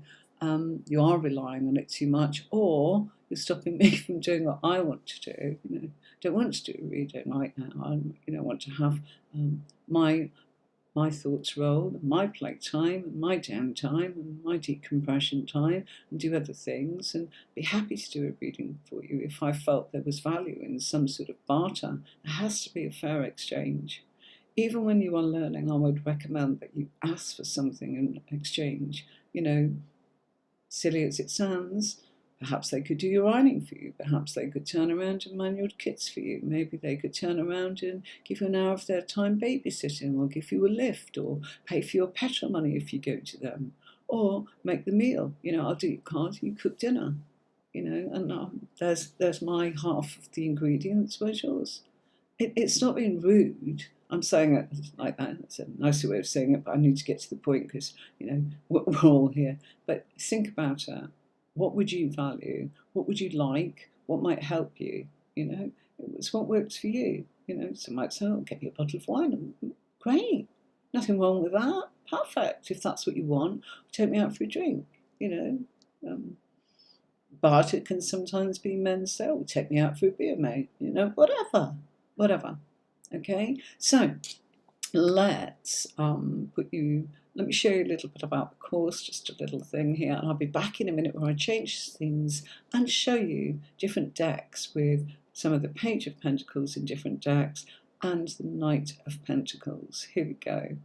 you are relying on it too much, or you're stopping me from doing what I want to do. You know, don't want to do a reading right now. I, you know, want to have my thoughts roll, and my playtime, and my downtime, and my decompression time, and do other things, and be happy to do a reading for you if I felt there was value in some sort of barter. There has to be a fair exchange. Even when you are learning, I would recommend that you ask for something in exchange. You know, silly as it sounds, perhaps they could do your ironing for you. Perhaps they could turn around and man your kids for you. Maybe they could turn around and give you an hour of their time babysitting, or give you a lift, or pay for your petrol money if you go to them. or make the meal. I'll do your cards, you cook dinner, and there's my half of the ingredients, where's yours? It's not being rude. I'm saying it like that. It's a nicer way of saying it, but I need to get to the point because, we're all here. But think about it. What would you value? What would you like? What might help you? It's what works for you. Some might say, oh, get you a bottle of wine. Great. Nothing wrong with that. Perfect. If that's what you want, take me out for a drink. But it can sometimes be men say, oh, take me out for a beer, mate. Whatever. Okay, so let's let me show you a little bit about the course, just a little thing here, and I'll be back in a minute where I change things and show you different decks with some of the Page of Pentacles in different decks and the Knight of Pentacles. Here we go.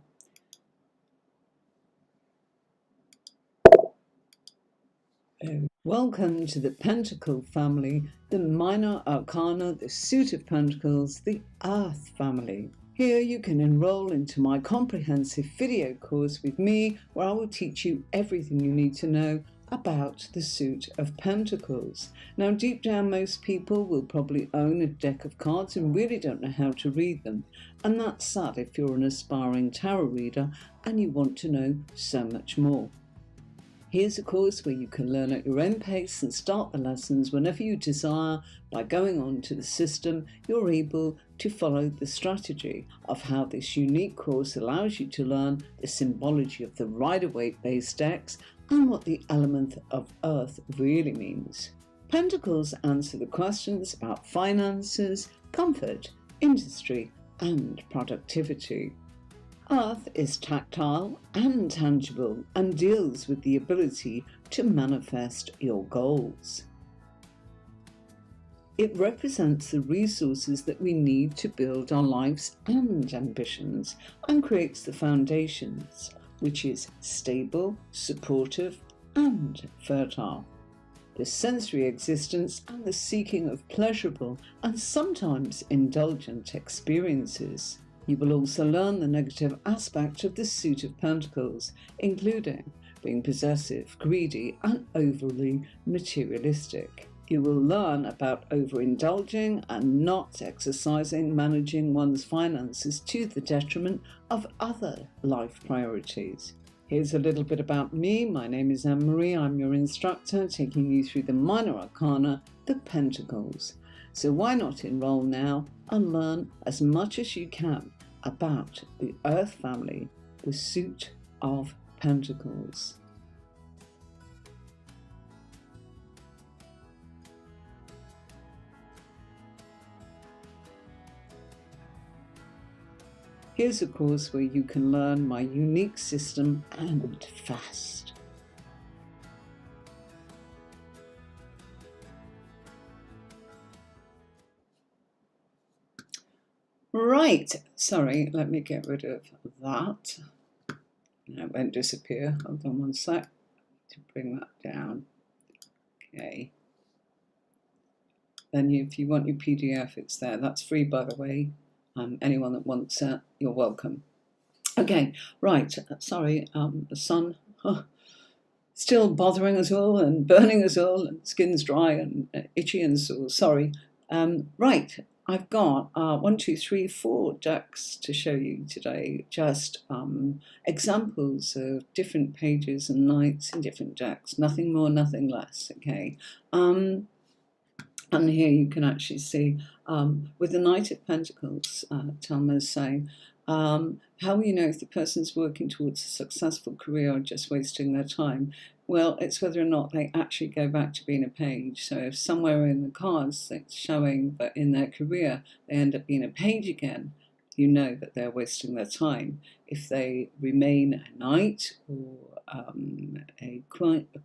Welcome to the Pentacle family, the Minor Arcana, the Suit of Pentacles, the Earth family. Here you can enroll into my comprehensive video course with me, where I will teach you everything you need to know about the Suit of Pentacles. Now, deep down, most people will probably own a deck of cards and really don't know how to read them. And that's sad if you're an aspiring tarot reader and you want to know so much more. Here's a course where you can learn at your own pace and start the lessons whenever you desire. By going on to the system, you're able to follow the strategy of how this unique course allows you to learn the symbology of the Rider-Waite based decks and what the element of Earth really means. Pentacles answer the questions about finances, comfort, industry, and productivity. Earth is tactile and tangible and deals with the ability to manifest your goals. It represents the resources that we need to build our lives and ambitions and creates the foundations, which is stable, supportive, and fertile. The sensory existence and the seeking of pleasurable and sometimes indulgent experiences. You will also learn the negative aspect of the Suit of Pentacles, including being possessive, greedy, and overly materialistic. You will learn about overindulging and not exercising, managing one's finances to the detriment of other life priorities. Here's a little bit about me. My name is Anne-Marie. I'm your instructor, taking you through the Minor Arcana, the Pentacles. So why not enroll now and learn as much as you can about the Earth family, the Suit of Pentacles. Here's a course where you can learn my unique system and fast. Right, sorry, let me get rid of that. It won't disappear. Hold on one sec to bring that down. Okay. Then if you want your PDF, it's there. That's free, by the way. Anyone that wants it, you're welcome. Okay, right, sorry, the sun still bothering us all and burning us all, and skin's dry and itchy and sore, sorry. Right, I've got 4 decks to show you today, just examples of different pages and knights in different decks, nothing more, nothing less, okay? And here you can actually see, with the Knight of Pentacles, Thelma is saying, how will you know if the person's working towards a successful career or just wasting their time? Well, it's whether or not they actually go back to being a page. So if somewhere in the cards it's showing that in their career they end up being a page again, you know that they're wasting their time. If they remain a knight or a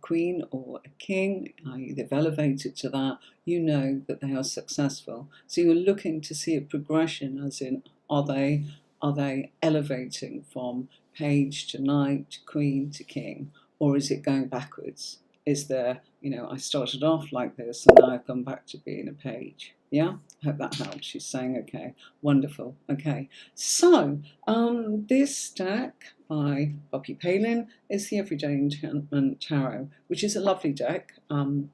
queen or a king, i.e. they've elevated to that, you know that they are successful. So you're looking to see a progression, as in, are they elevating from page to knight to queen to king, or is it going backwards? is there, you know, I started off like this and now I've gone back to being a page. Yeah, hope that helps. She's saying, okay, wonderful. Okay, so this deck by Poppy Palin is the Everyday Enchantment Tarot, which is a lovely deck. And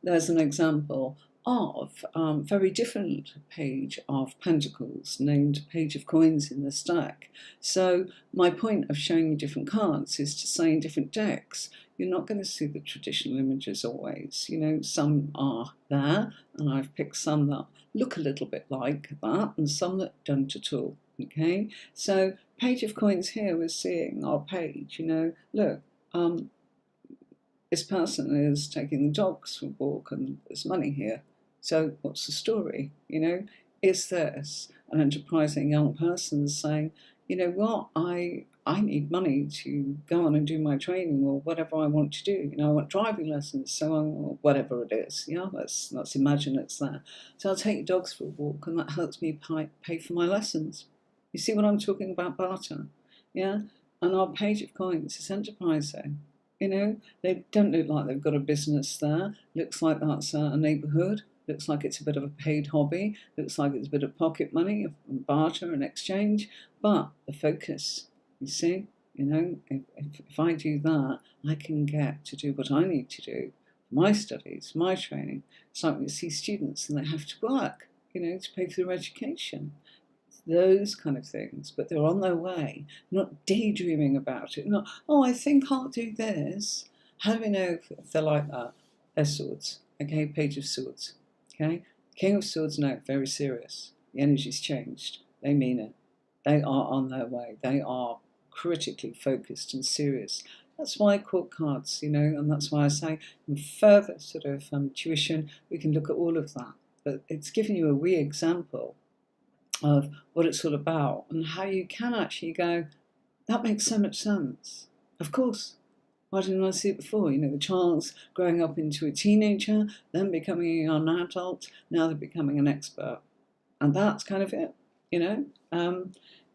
there's an example of very different page of Pentacles named Page of Coins in the stack. So my point of showing you different cards is to say in different decks, you're not going to see the traditional images always. You know, some are there, and I've picked some that look a little bit like that and some that don't at all. Okay, so Page of Coins here, we're seeing our page, you know, look, this person is taking the dogs for a walk and there's money here. So what's the story? You know, is this an enterprising young person saying, you know what, I need money to go on and do my training or whatever I want to do. You know, I want driving lessons, so or whatever it is. Yeah, let's imagine it's there. So I'll take dogs for a walk and that helps me pay for my lessons. You see what I'm talking about, barter? Yeah, and our Page of Coins is enterprising. You know, they don't look like they've got a business there. Looks like that's a neighbourhood. Looks like it's a bit of a paid hobby. Looks like it's a bit of pocket money, barter and exchange. But the focus, you see, you know, if I do that, I can get to do what I need to do. My studies, my training. It's like we see students and they have to work, you know, to pay for their education. Those kind of things, but they're on their way, not daydreaming about it, not, oh, I think I'll do this. How do we know if they're like that? They're swords, okay, Page of Swords, okay? King of Swords, no, very serious. The energy's changed. They mean it. They are on their way. They are critically focused and serious. That's why I court cards, you know, and that's why I say in further sort of tuition, we can look at all of that. But it's giving you a wee example of what it's all about and how you can actually go, that makes so much sense. Of course. Why didn't I see it before? You know, the child's growing up into a teenager, then becoming a young adult, now they're becoming an expert. And that's kind of it, you know.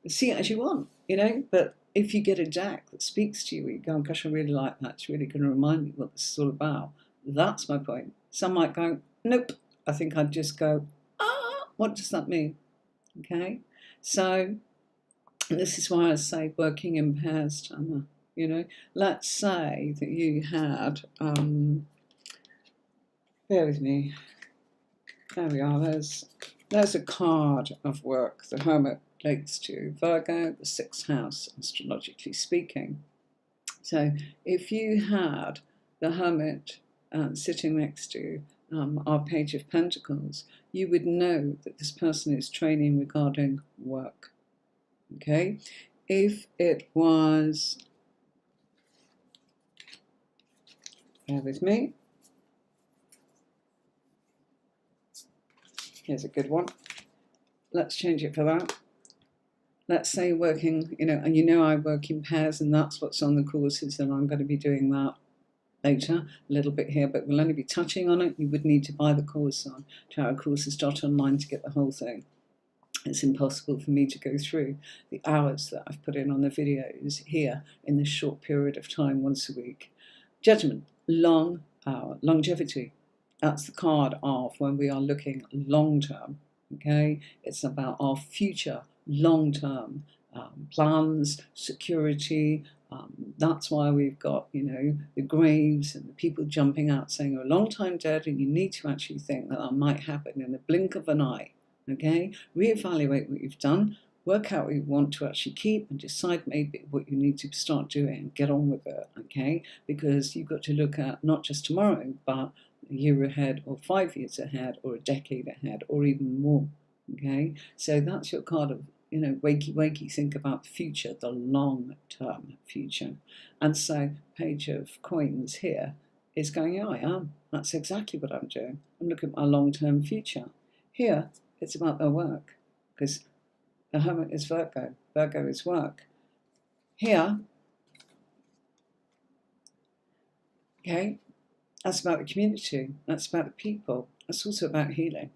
See it as you want, you know, but if you get a deck that speaks to you, you go, gosh, I really like that. It's really going to remind me what this is all about. That's my point. Some might go, nope. I think I'd just go, what does that mean? Okay, so this is why I say working in pairs, Tama. You know, let's say that you had, bear with me, there we are, there's a card of work, the Hermit relates to Virgo, the 6th house, astrologically speaking. So if you had the Hermit sitting next to our Page of Pentacles, you would know that this person is training regarding work. Okay? If it was, bear with me, here's a good one. Let's change it for that. Let's say working, you know, and you know I work in pairs and that's what's on the courses, and I'm going to be doing that later, a little bit here, but we'll only be touching on it. You would need to buy the course on tarotcourses.online to get the whole thing. It's impossible for me to go through the hours that I've put in on the videos here in this short period of time once a week. Judgment, long hour, longevity. That's the card of when we are looking long term. Okay, it's about our future long term plans, security. That's why we've got, you know, the graves and the people jumping out saying you're a long time dead and you need to actually think that might happen in the blink of an eye. Okay, reevaluate what you've done, work out what you want to actually keep and decide maybe what you need to start doing and get on with it. Okay, because you've got to look at not just tomorrow but a year ahead or 5 years ahead or a decade ahead or even more. Okay, so that's your card of, you know, wakey, think about the future, the long-term future. And so Page of Coins here is going, yeah, I am. That's exactly what I'm doing. I'm looking at my long-term future. Here, it's about their work, because the Hermit is Virgo. Virgo is work. Here, okay, that's about the community. That's about the people. That's also about healing.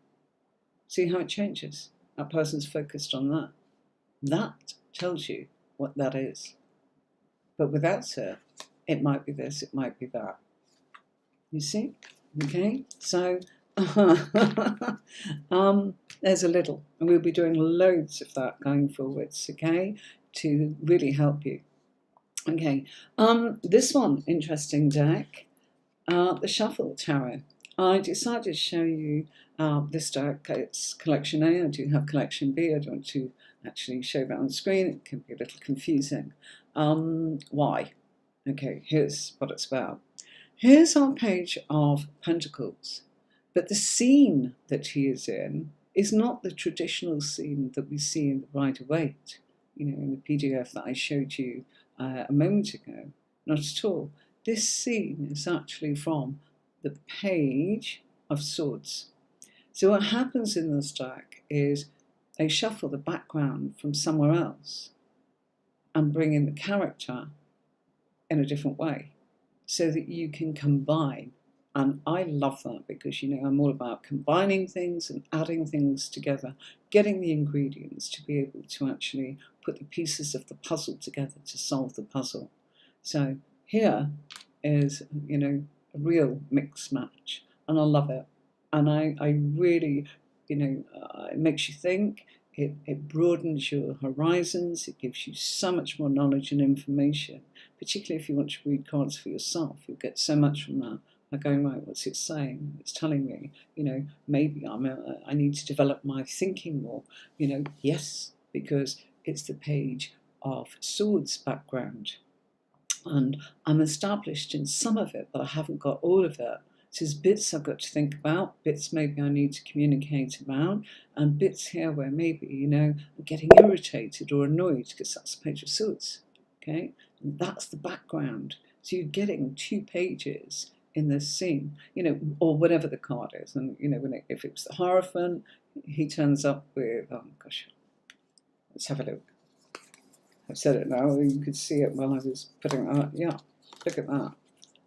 See how it changes? That person's focused on that. That tells you what that is. But without it, it might be this, it might be that. You see? Okay, so there's a little, and we'll be doing loads of that going forwards, okay, to really help you. Okay, this one, interesting deck, the Shuffle Tarot. I decided to show you this deck. It's collection A. I do have collection B. I don't want to actually show that on the screen. It can be a little confusing. Why? Okay, here's what it's about. Here's our page of Pentacles, but the scene that he is in is not the traditional scene that we see in the Waite, in the PDF that I showed you a moment ago. Not at all. This scene is actually from the Page of Swords. So what happens in this deck is they shuffle the background from somewhere else and bring in the character in a different way, so that you can combine. And I love that because, I'm all about combining things and adding things together, getting the ingredients to be able to actually put the pieces of the puzzle together to solve the puzzle. So here is, a real mix match, and I love it. And I really, it makes you think. It broadens your horizons. It gives you so much more knowledge and information, particularly if you want to read cards for yourself. You'll get so much from that. Like going, right, what's it saying? It's telling me, maybe I need to develop my thinking more. Yes, because it's the Page of Swords background. And I'm established in some of it, but I haven't got all of it. So there's bits I've got to think about, bits maybe I need to communicate about, and bits here where maybe, I'm getting irritated or annoyed because that's the Page of Swords, okay? And that's the background. So you're getting 2 pages in this scene, or whatever the card is. And, if it was the Hierophant, he turns up with, oh gosh, let's have a look. I've said it now, you could see it while I was putting it up. Yeah, look at that.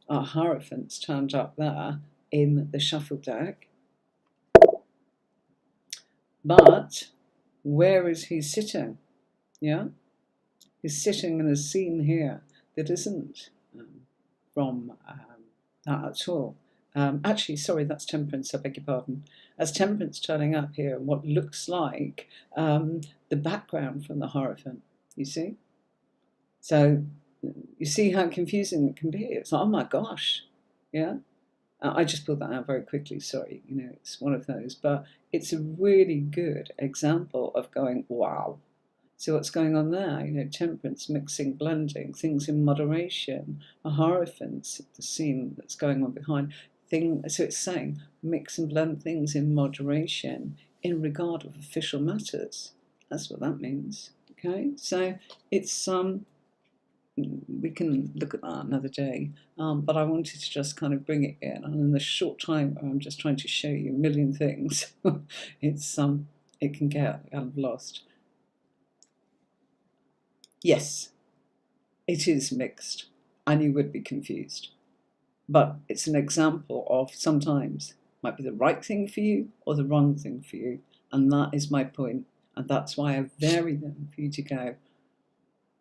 Our Hierophant's turned up there in the Shuffle deck. But where is he sitting? Yeah? He's sitting in a scene here that isn't from that at all. Actually, sorry, that's Temperance, I beg your pardon. As Temperance turning up here, what looks like the background from the Hierophant, you see? So you see how confusing it can be. It's like, oh my gosh, yeah? I just pulled that out very quickly, sorry, it's one of those. But it's a really good example of going, wow. So what's going on there? Temperance, mixing, blending, things in moderation, a Hierophant, the scene that's going on behind. So it's saying, mix and blend things in moderation in regard of official matters. That's what that means, okay? So it's... we can look at that another day, but I wanted to just kind of bring it in, and in the short time where I'm just trying to show you a million things, it can get kind of lost. Yes, it is mixed, and you would be confused, but it's an example of sometimes might be the right thing for you or the wrong thing for you, and that is my point, and that's why I vary them for you to go,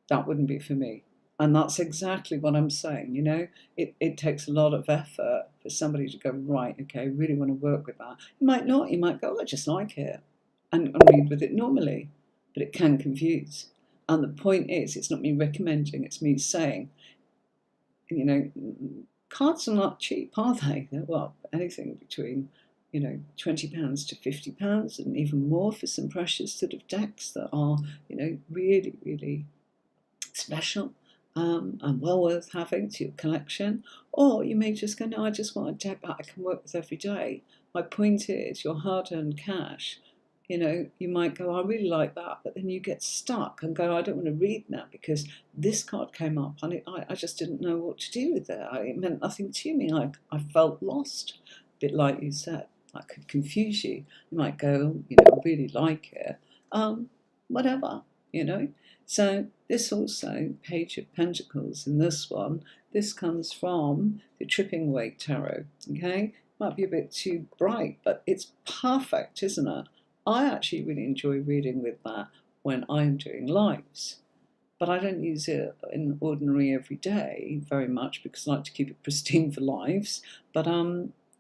that wouldn't be for me. And that's exactly what I'm saying, It takes a lot of effort for somebody to go, right, okay, I really want to work with that. You might not, you might go, I just like it, and read with it normally, but it can confuse. And the point is, it's not me recommending, it's me saying, cards are not cheap, are they? Well, anything between, £20 to £50, and even more for some precious sort of decks that are, really, really special. And well worth having to your collection. Or you may just go, no, I just want a deck that I can work with every day. My point is, your hard-earned cash, you might go, I really like that, but then you get stuck and go, I don't want to read now because this card came up and I just didn't know what to do with it. It meant nothing to me. I felt lost, a bit like you said. That could confuse you. You might go, I really like it. Whatever, So this also, Page of Pentacles in this one, this comes from the Tripping Waite Tarot, okay? Might be a bit too bright, but it's perfect, isn't it? I actually really enjoy reading with that when I'm doing lives. but I don't use it in ordinary every day very much because I like to keep it pristine for lives. But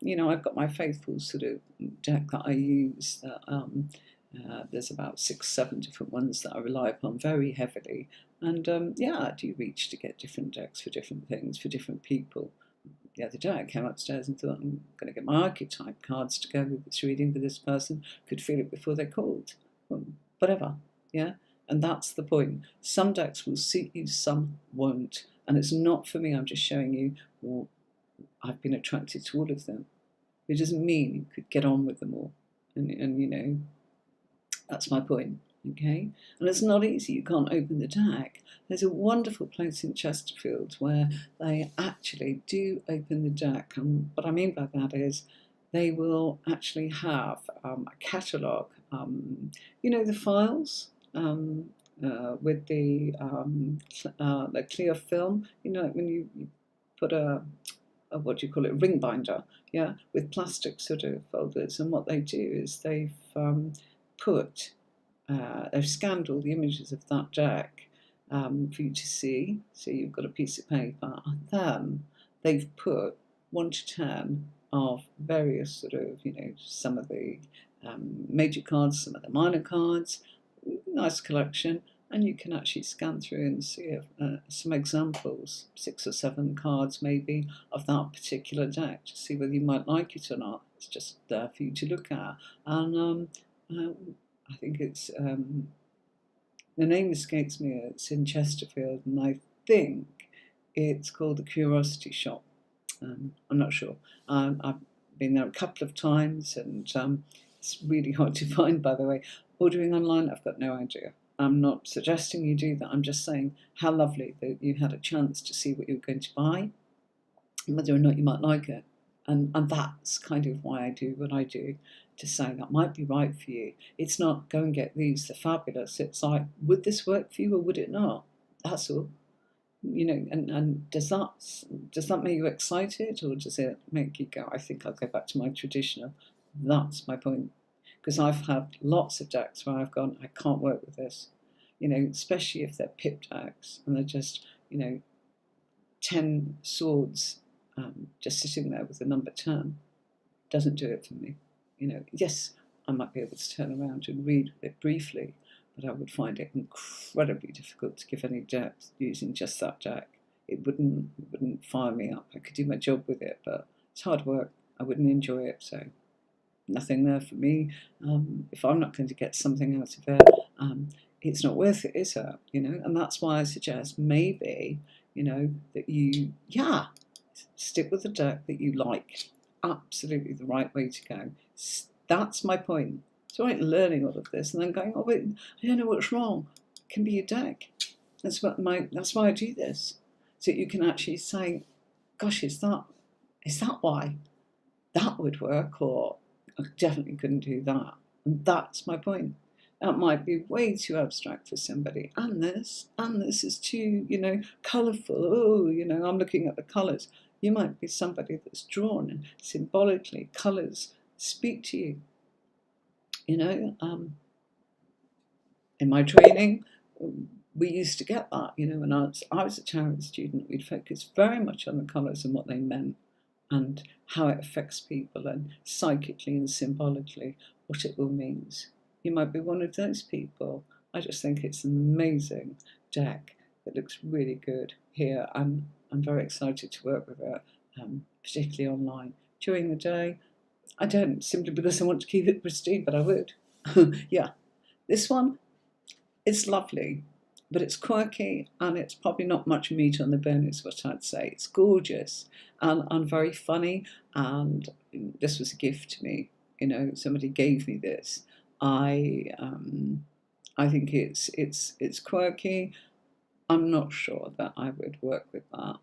you know, I've got my faithful sort of deck that I use. That there's about 6, 7 different ones that I rely upon very heavily. And yeah, I do reach to get different decks for different things for different people. The other day I came upstairs and thought I'm going to get my archetype cards to go with this reading for this person. Could feel it before they called. Well, whatever, yeah. And that's the point. Some decks will suit you, some won't. And it's not for me. I'm just showing you, well, I've been attracted to all of them. It doesn't mean you could get on with them all. And you know, that's my point. Okay, and it's not easy. You can't open the deck. There's a wonderful place in Chesterfield where they actually do open the deck, and what I mean by that is they will actually have a catalogue. You know, the files with the clear film. You know, like when you put a what do you call it, ring binder, yeah, with plastic sort of folders. And what they do is they've they've scanned all the images of that deck for you to see. So you've got a piece of paper, and then they've put 1 to 10 of various sort of, you know, some of the major cards, some of the minor cards, nice collection. And you can actually scan through and see some examples, 6 or 7 cards maybe, of that particular deck to see whether you might like it or not. It's just there for you to look at. And I think it's, the name escapes me, it's in Chesterfield, and I think it's called the Curiosity Shop. I'm not sure. I've been there a couple of times, and it's really hard to find, by the way. Ordering online, I've got no idea. I'm not suggesting you do that. I'm just saying how lovely that you had a chance to see what you were going to buy and whether or not you might like it. And that's kind of why I do what I do, to say that might be right for you. It's not go and get these, they're fabulous. It's like, would this work for you or would it not? That's all. You know, and does that make you excited, or does it make you go, I think I'll go back to my traditional? That's my point. Because I've had lots of decks where I've gone, I can't work with this. You know, especially if they're pip decks and they're just, you know, 10 swords just sitting there with the number 10. Doesn't do it for me. You know, yes, I might be able to turn around and read it briefly, but I would find it incredibly difficult to give any depth using just that deck. It wouldn't fire me up. I could do my job with it, but it's hard work. I wouldn't enjoy it, so nothing there for me. If I'm not going to get something out of it, it's not worth it, is it? You know, and that's why I suggest maybe, you know, that you, yeah, stick with the deck that you like. Absolutely the right way to go. That's my point. So I ain't learning all of this and then going, oh wait, I don't know what's wrong. It can be your deck. That's why I do this. So you can actually say, gosh, is that why that would work? Or I definitely couldn't do that. And that's my point. That might be way too abstract for somebody. And this is too, you know, colourful. Oh, you know, I'm looking at the colours. You might be somebody that's drawn and symbolically colours speak to you. You know, in my training, we used to get that. You know, when I was a tarot student, we'd focus very much on the colours and what they meant and how it affects people, and psychically and symbolically what it all means. You might be one of those people. I just think it's an amazing deck that looks really good here. I'm very excited to work with it, particularly online. During the day, I don't, simply because I want to keep it pristine, but I would. Yeah, this one, it's lovely, but it's quirky and it's probably not much meat on the bone is what I'd say. It's gorgeous and very funny, and this was a gift to me. You know, somebody gave me this. I think it's quirky. I'm not sure that I would work with that.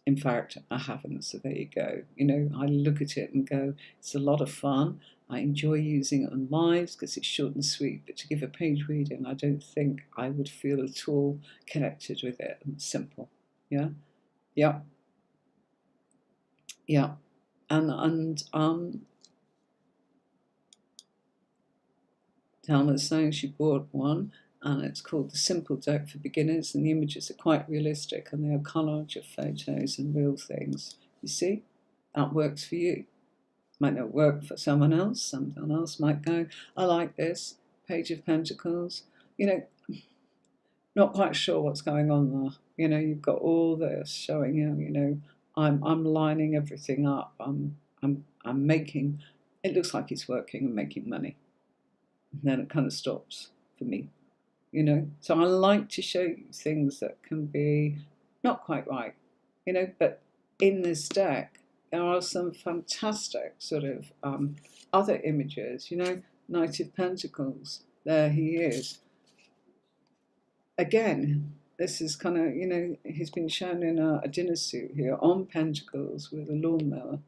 In fact, I haven't, so there you go. You know, I look at it and go, it's a lot of fun. I enjoy using it on lives because it's short and sweet, but to give a page reading, I don't think I would feel at all connected with it. And it's simple. Yeah, yeah, yeah. And Thelma's saying she bought one, and it's called the Simple Deck for Beginners, and the images are quite realistic and they're a collage of photos and real things. You see, that works for you. Might not work for someone else. Someone else might go, I like this. Page of Pentacles. You know, not quite sure what's going on there. You know, you've got all this showing you know, I'm lining everything up. I'm making, it looks like it's working and making money. And then it kind of stops for me, you know. So I like to show you things that can be not quite right, you know, but in this deck, there are some fantastic sort of other images, you know. Knight of Pentacles, there he is. Again, this is kind of, you know, he's been shown in a dinner suit here on Pentacles with a lawnmower.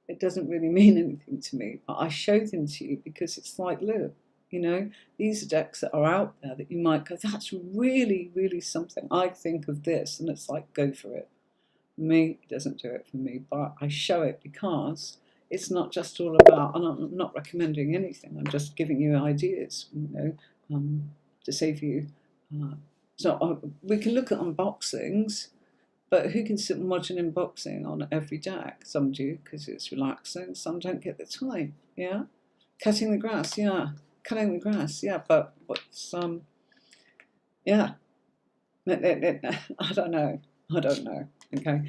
It doesn't really mean anything to me, but I show them to you because it's like, look, you know, these are decks that are out there that you might go, that's really, really something. I think of this, and it's like, go for it. Me, it doesn't do it for me, but I show it because it's not just all about, and I'm not recommending anything, I'm just giving you ideas, you know, to save you. So we can look at unboxings, but who can sit and watch an unboxing on every deck? Some do because it's relaxing, some don't get the time, yeah? Cutting the grass, yeah. Cutting the grass, yeah, but what's, yeah. I don't know, okay?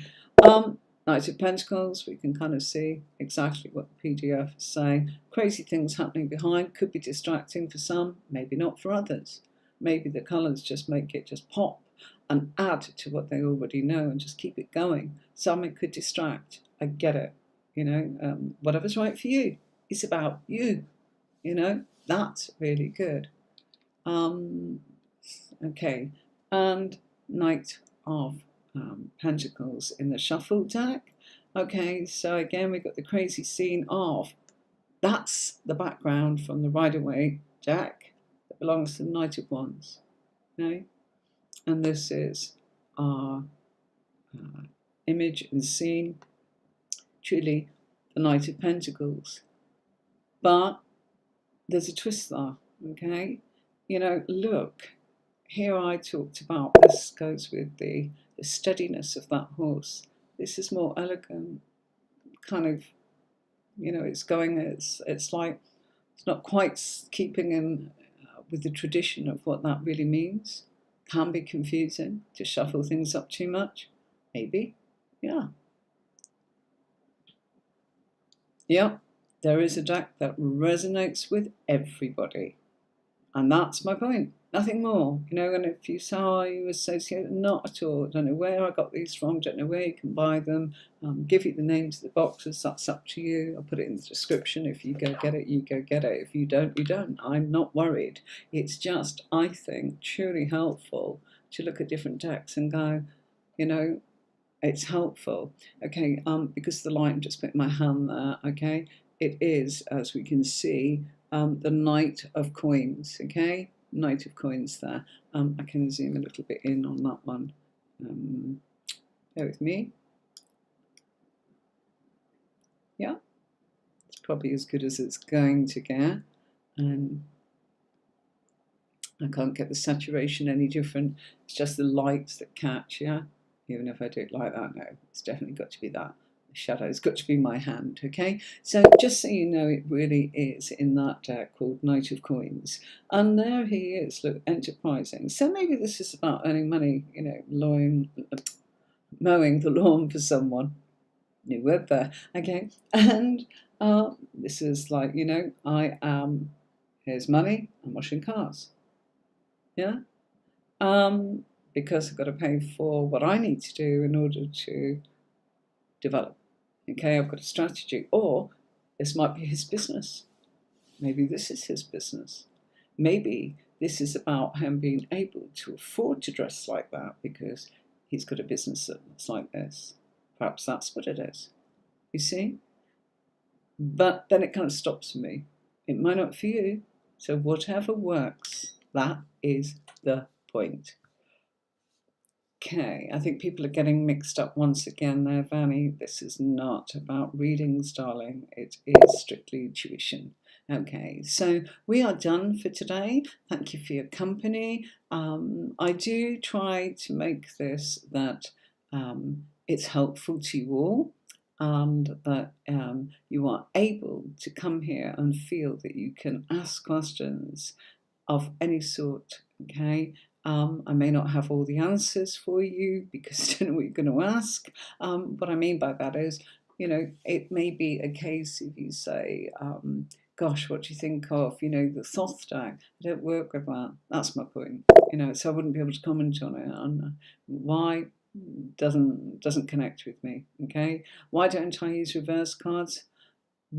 Knight of Pentacles, we can kind of see exactly what the PDF is saying. Crazy things happening behind, could be distracting for some, maybe not for others. Maybe the colours just make it just pop and add to what they already know and just keep it going. Some it could distract, I get it, you know, whatever's right for you. It's about you, you know, that's really good. Okay, and Knight of Pentacles in the shuffle deck. Okay, so again we've got the crazy scene of, that's the background from the Rider-Waite deck that belongs to the Knight of Wands. Okay, and this is our image and scene, truly the Knight of Pentacles. But there's a twist there, okay? You know, look, here I talked about, this goes with the steadiness of that horse. This is more elegant, kind of, you know, it's going, it's like, it's not quite keeping in with the tradition of what that really means. Can be confusing to shuffle things up too much, maybe, yeah. Yeah, there is a deck that resonates with everybody. And that's my point, nothing more. You know, and if you say, oh, you associate, not at all. Don't know where I got these from, don't know where you can buy them. Give you the names of the boxes, that's up to you. I'll put it in the description. If you go get it, you go get it. If you don't, you don't. I'm not worried. It's just, I think, truly helpful to look at different decks and go, you know, it's helpful. Okay, because the light, I'm just putting my hand there, okay? It is, as we can see, the Knight of Coins, okay? Knight of Coins there. I can zoom a little bit in on that one. Bear with me. Yeah, it's probably as good as it's going to get. And I can't get the saturation any different. It's just the lights that catch, yeah? Even if I do it like that, no, it's definitely got to be that. Shadow's got to be my hand, okay? So just so you know, it really is in that deck called Knight of Coins. And there he is, look, enterprising. So maybe this is about earning money, you know, mowing the lawn for someone. New word there, okay? And this is like, you know, here's money, I'm washing cars. Yeah? Because I've got to pay for what I need to do in order to develop. Okay, I've got a strategy. Or this might be his business. Maybe this is his business. Maybe this is about him being able to afford to dress like that because he's got a business that's like this. Perhaps that's what it is. You see? But then it kind of stops for me. It might not for you. So whatever works, that is the point. Okay, I think people are getting mixed up once again there, Vanny. This is not about readings, darling. It is strictly intuition. Okay, so we are done for today. Thank you for your company. I do try to make this that it's helpful to you all, and that you are able to come here and feel that you can ask questions of any sort. Okay, I may not have all the answers for you because I don't know what you're going to ask. What I mean by that is, you know, it may be a case if you say, gosh, what do you think of, you know, the Thoth deck? I don't work with that. That's my point. You know, so I wouldn't be able to comment on it. And why doesn't connect with me. Okay, why don't I use reverse cards?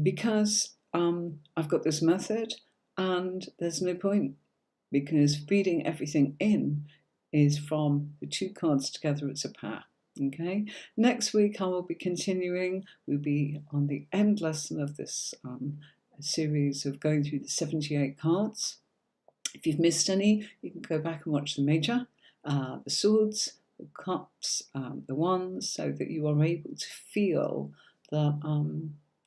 Because I've got this method, and there's no point, because feeding everything in is from the two cards together as a pair. Okay, next week I will be continuing. We'll be on the end lesson of this series of going through the 78 cards. If you've missed any, you can go back and watch the major, the swords, the cups, the wands, so that you are able to feel that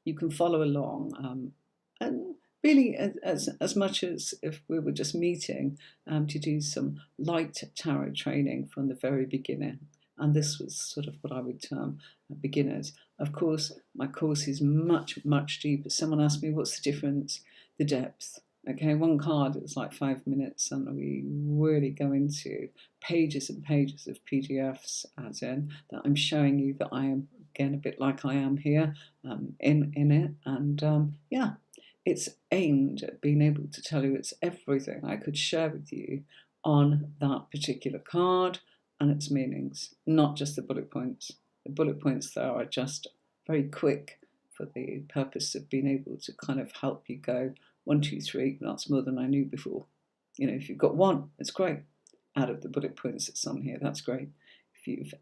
you can follow along, and really as much as if we were just meeting, to do some light tarot training from the very beginning. And this was sort of what I would term beginners. Of course, my course is much, much deeper. Someone asked me, what's the difference? The depth. Okay, one card is like 5 minutes, and we really go into pages and pages of PDFs, as in that I'm showing you that I am, again, a bit like I am here, in it. And yeah, it's aimed at being able to tell you it's everything I could share with you on that particular card and its meanings, not just the bullet points. The bullet points there are just very quick for the purpose of being able to kind of help you go 1, 2, 3. That's more than I knew before. You know, if you've got one, it's great. Out of the bullet points that's on here, that's great. If you've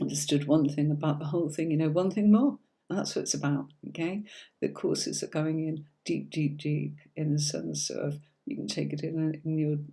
understood one thing about the whole thing, you know one thing more. And that's what it's about. Okay, the courses are going in deep, deep, deep, in the sense of you can take it in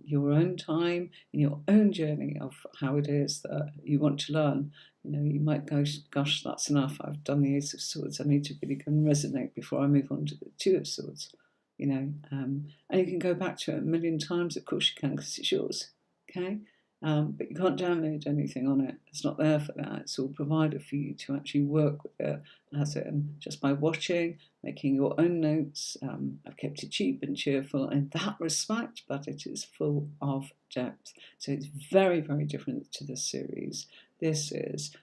your own time, in your own journey of how it is that you want to learn. You know, you might go, gosh, that's enough. I've done the Ace of Swords. I need to really go and resonate before I move on to the Two of Swords. You know, and you can go back to it a million times. Of course you can, because it's yours. Okay, but you can't download anything on it. It's not there for that. It's all provided for you to actually work with it, as in just by watching, making your own notes. I've kept it cheap and cheerful in that respect, but it is full of depth. So it's very, very different to this series. This is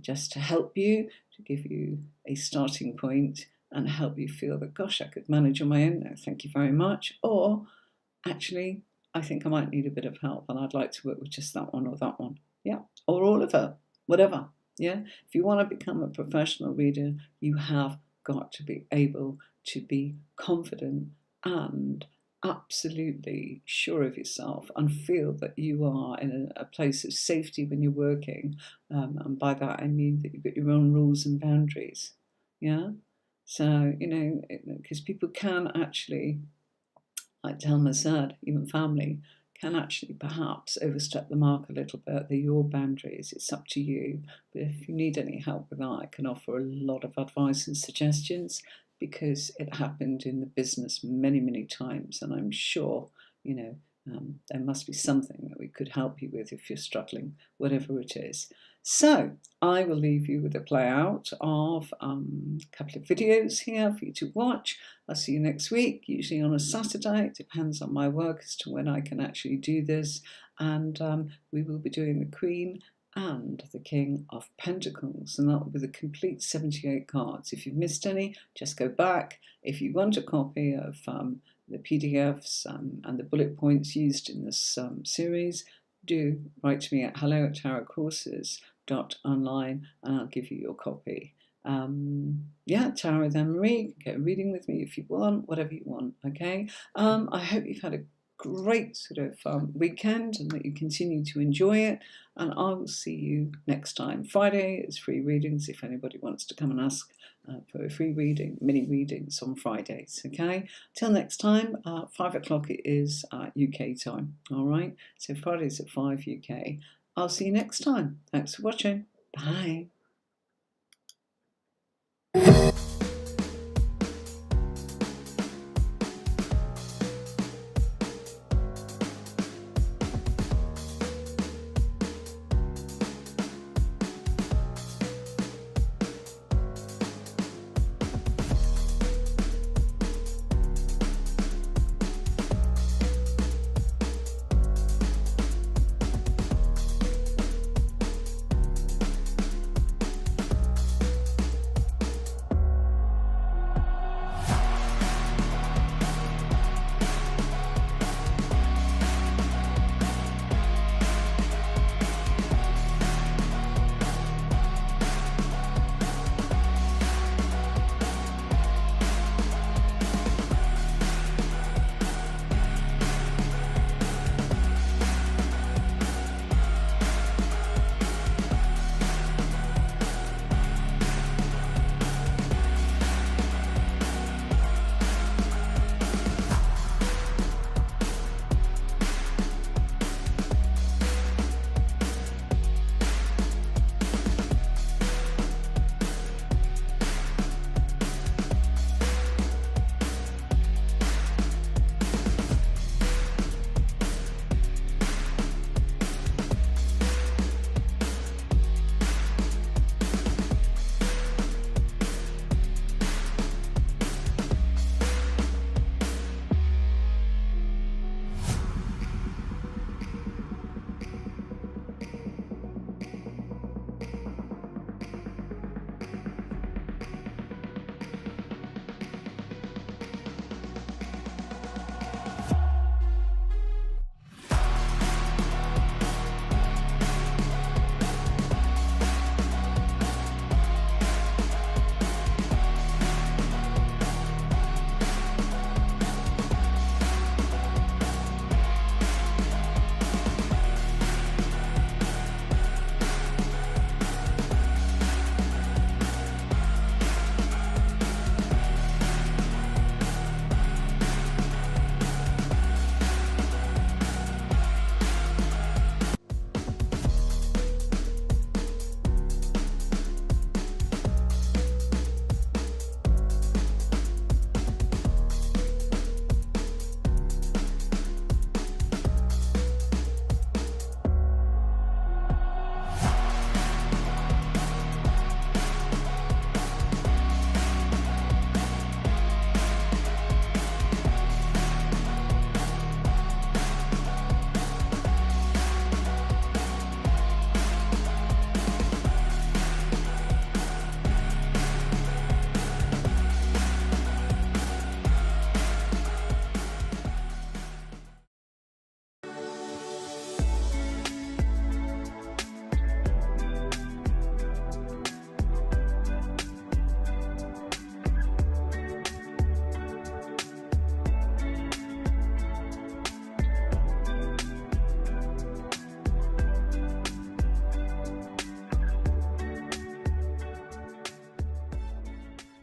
just to help you, to give you a starting point and help you feel that, gosh, I could manage on my own now, thank you very much. Or actually, I think I might need a bit of help and I'd like to work with just that one or that one. Yeah, or all of it, whatever. Yeah, if you want to become a professional reader, you have got to be able to be confident and absolutely sure of yourself and feel that you are in a place of safety when you're working. And by that I mean that you've got your own rules and boundaries. Yeah, so, you know, because people can actually, like Thelma said, even family can actually perhaps overstep the mark a little bit. They're your boundaries, it's up to you. But if you need any help with that, I can offer a lot of advice and suggestions, because it happened in the business many, many times, and I'm sure, you know, there must be something that we could help you with if you're struggling, whatever it is. So I will leave you with a play out of a couple of videos here for you to watch. I'll see you next week, usually on a Saturday. It depends on my work as to when I can actually do this. And we will be doing the Queen and the King of Pentacles, and that will be the complete 78 cards. If you've missed any, just go back. If you want a copy of the PDFs and the bullet points used in this series, do write to me at hello@tarotcourses.online and I'll give you your copy. Yeah, Tarot then Marie, you can get a reading with me if you want, whatever you want, okay? I hope you've had a great sort of weekend and that you continue to enjoy it, and I will see you next time. Friday is free readings if anybody wants to come and ask for a free reading, mini readings on Fridays, okay? Till next time, 5 o'clock it is UK time, all right? So Fridays at 5 UK. I'll see you next time. Thanks for watching. Bye.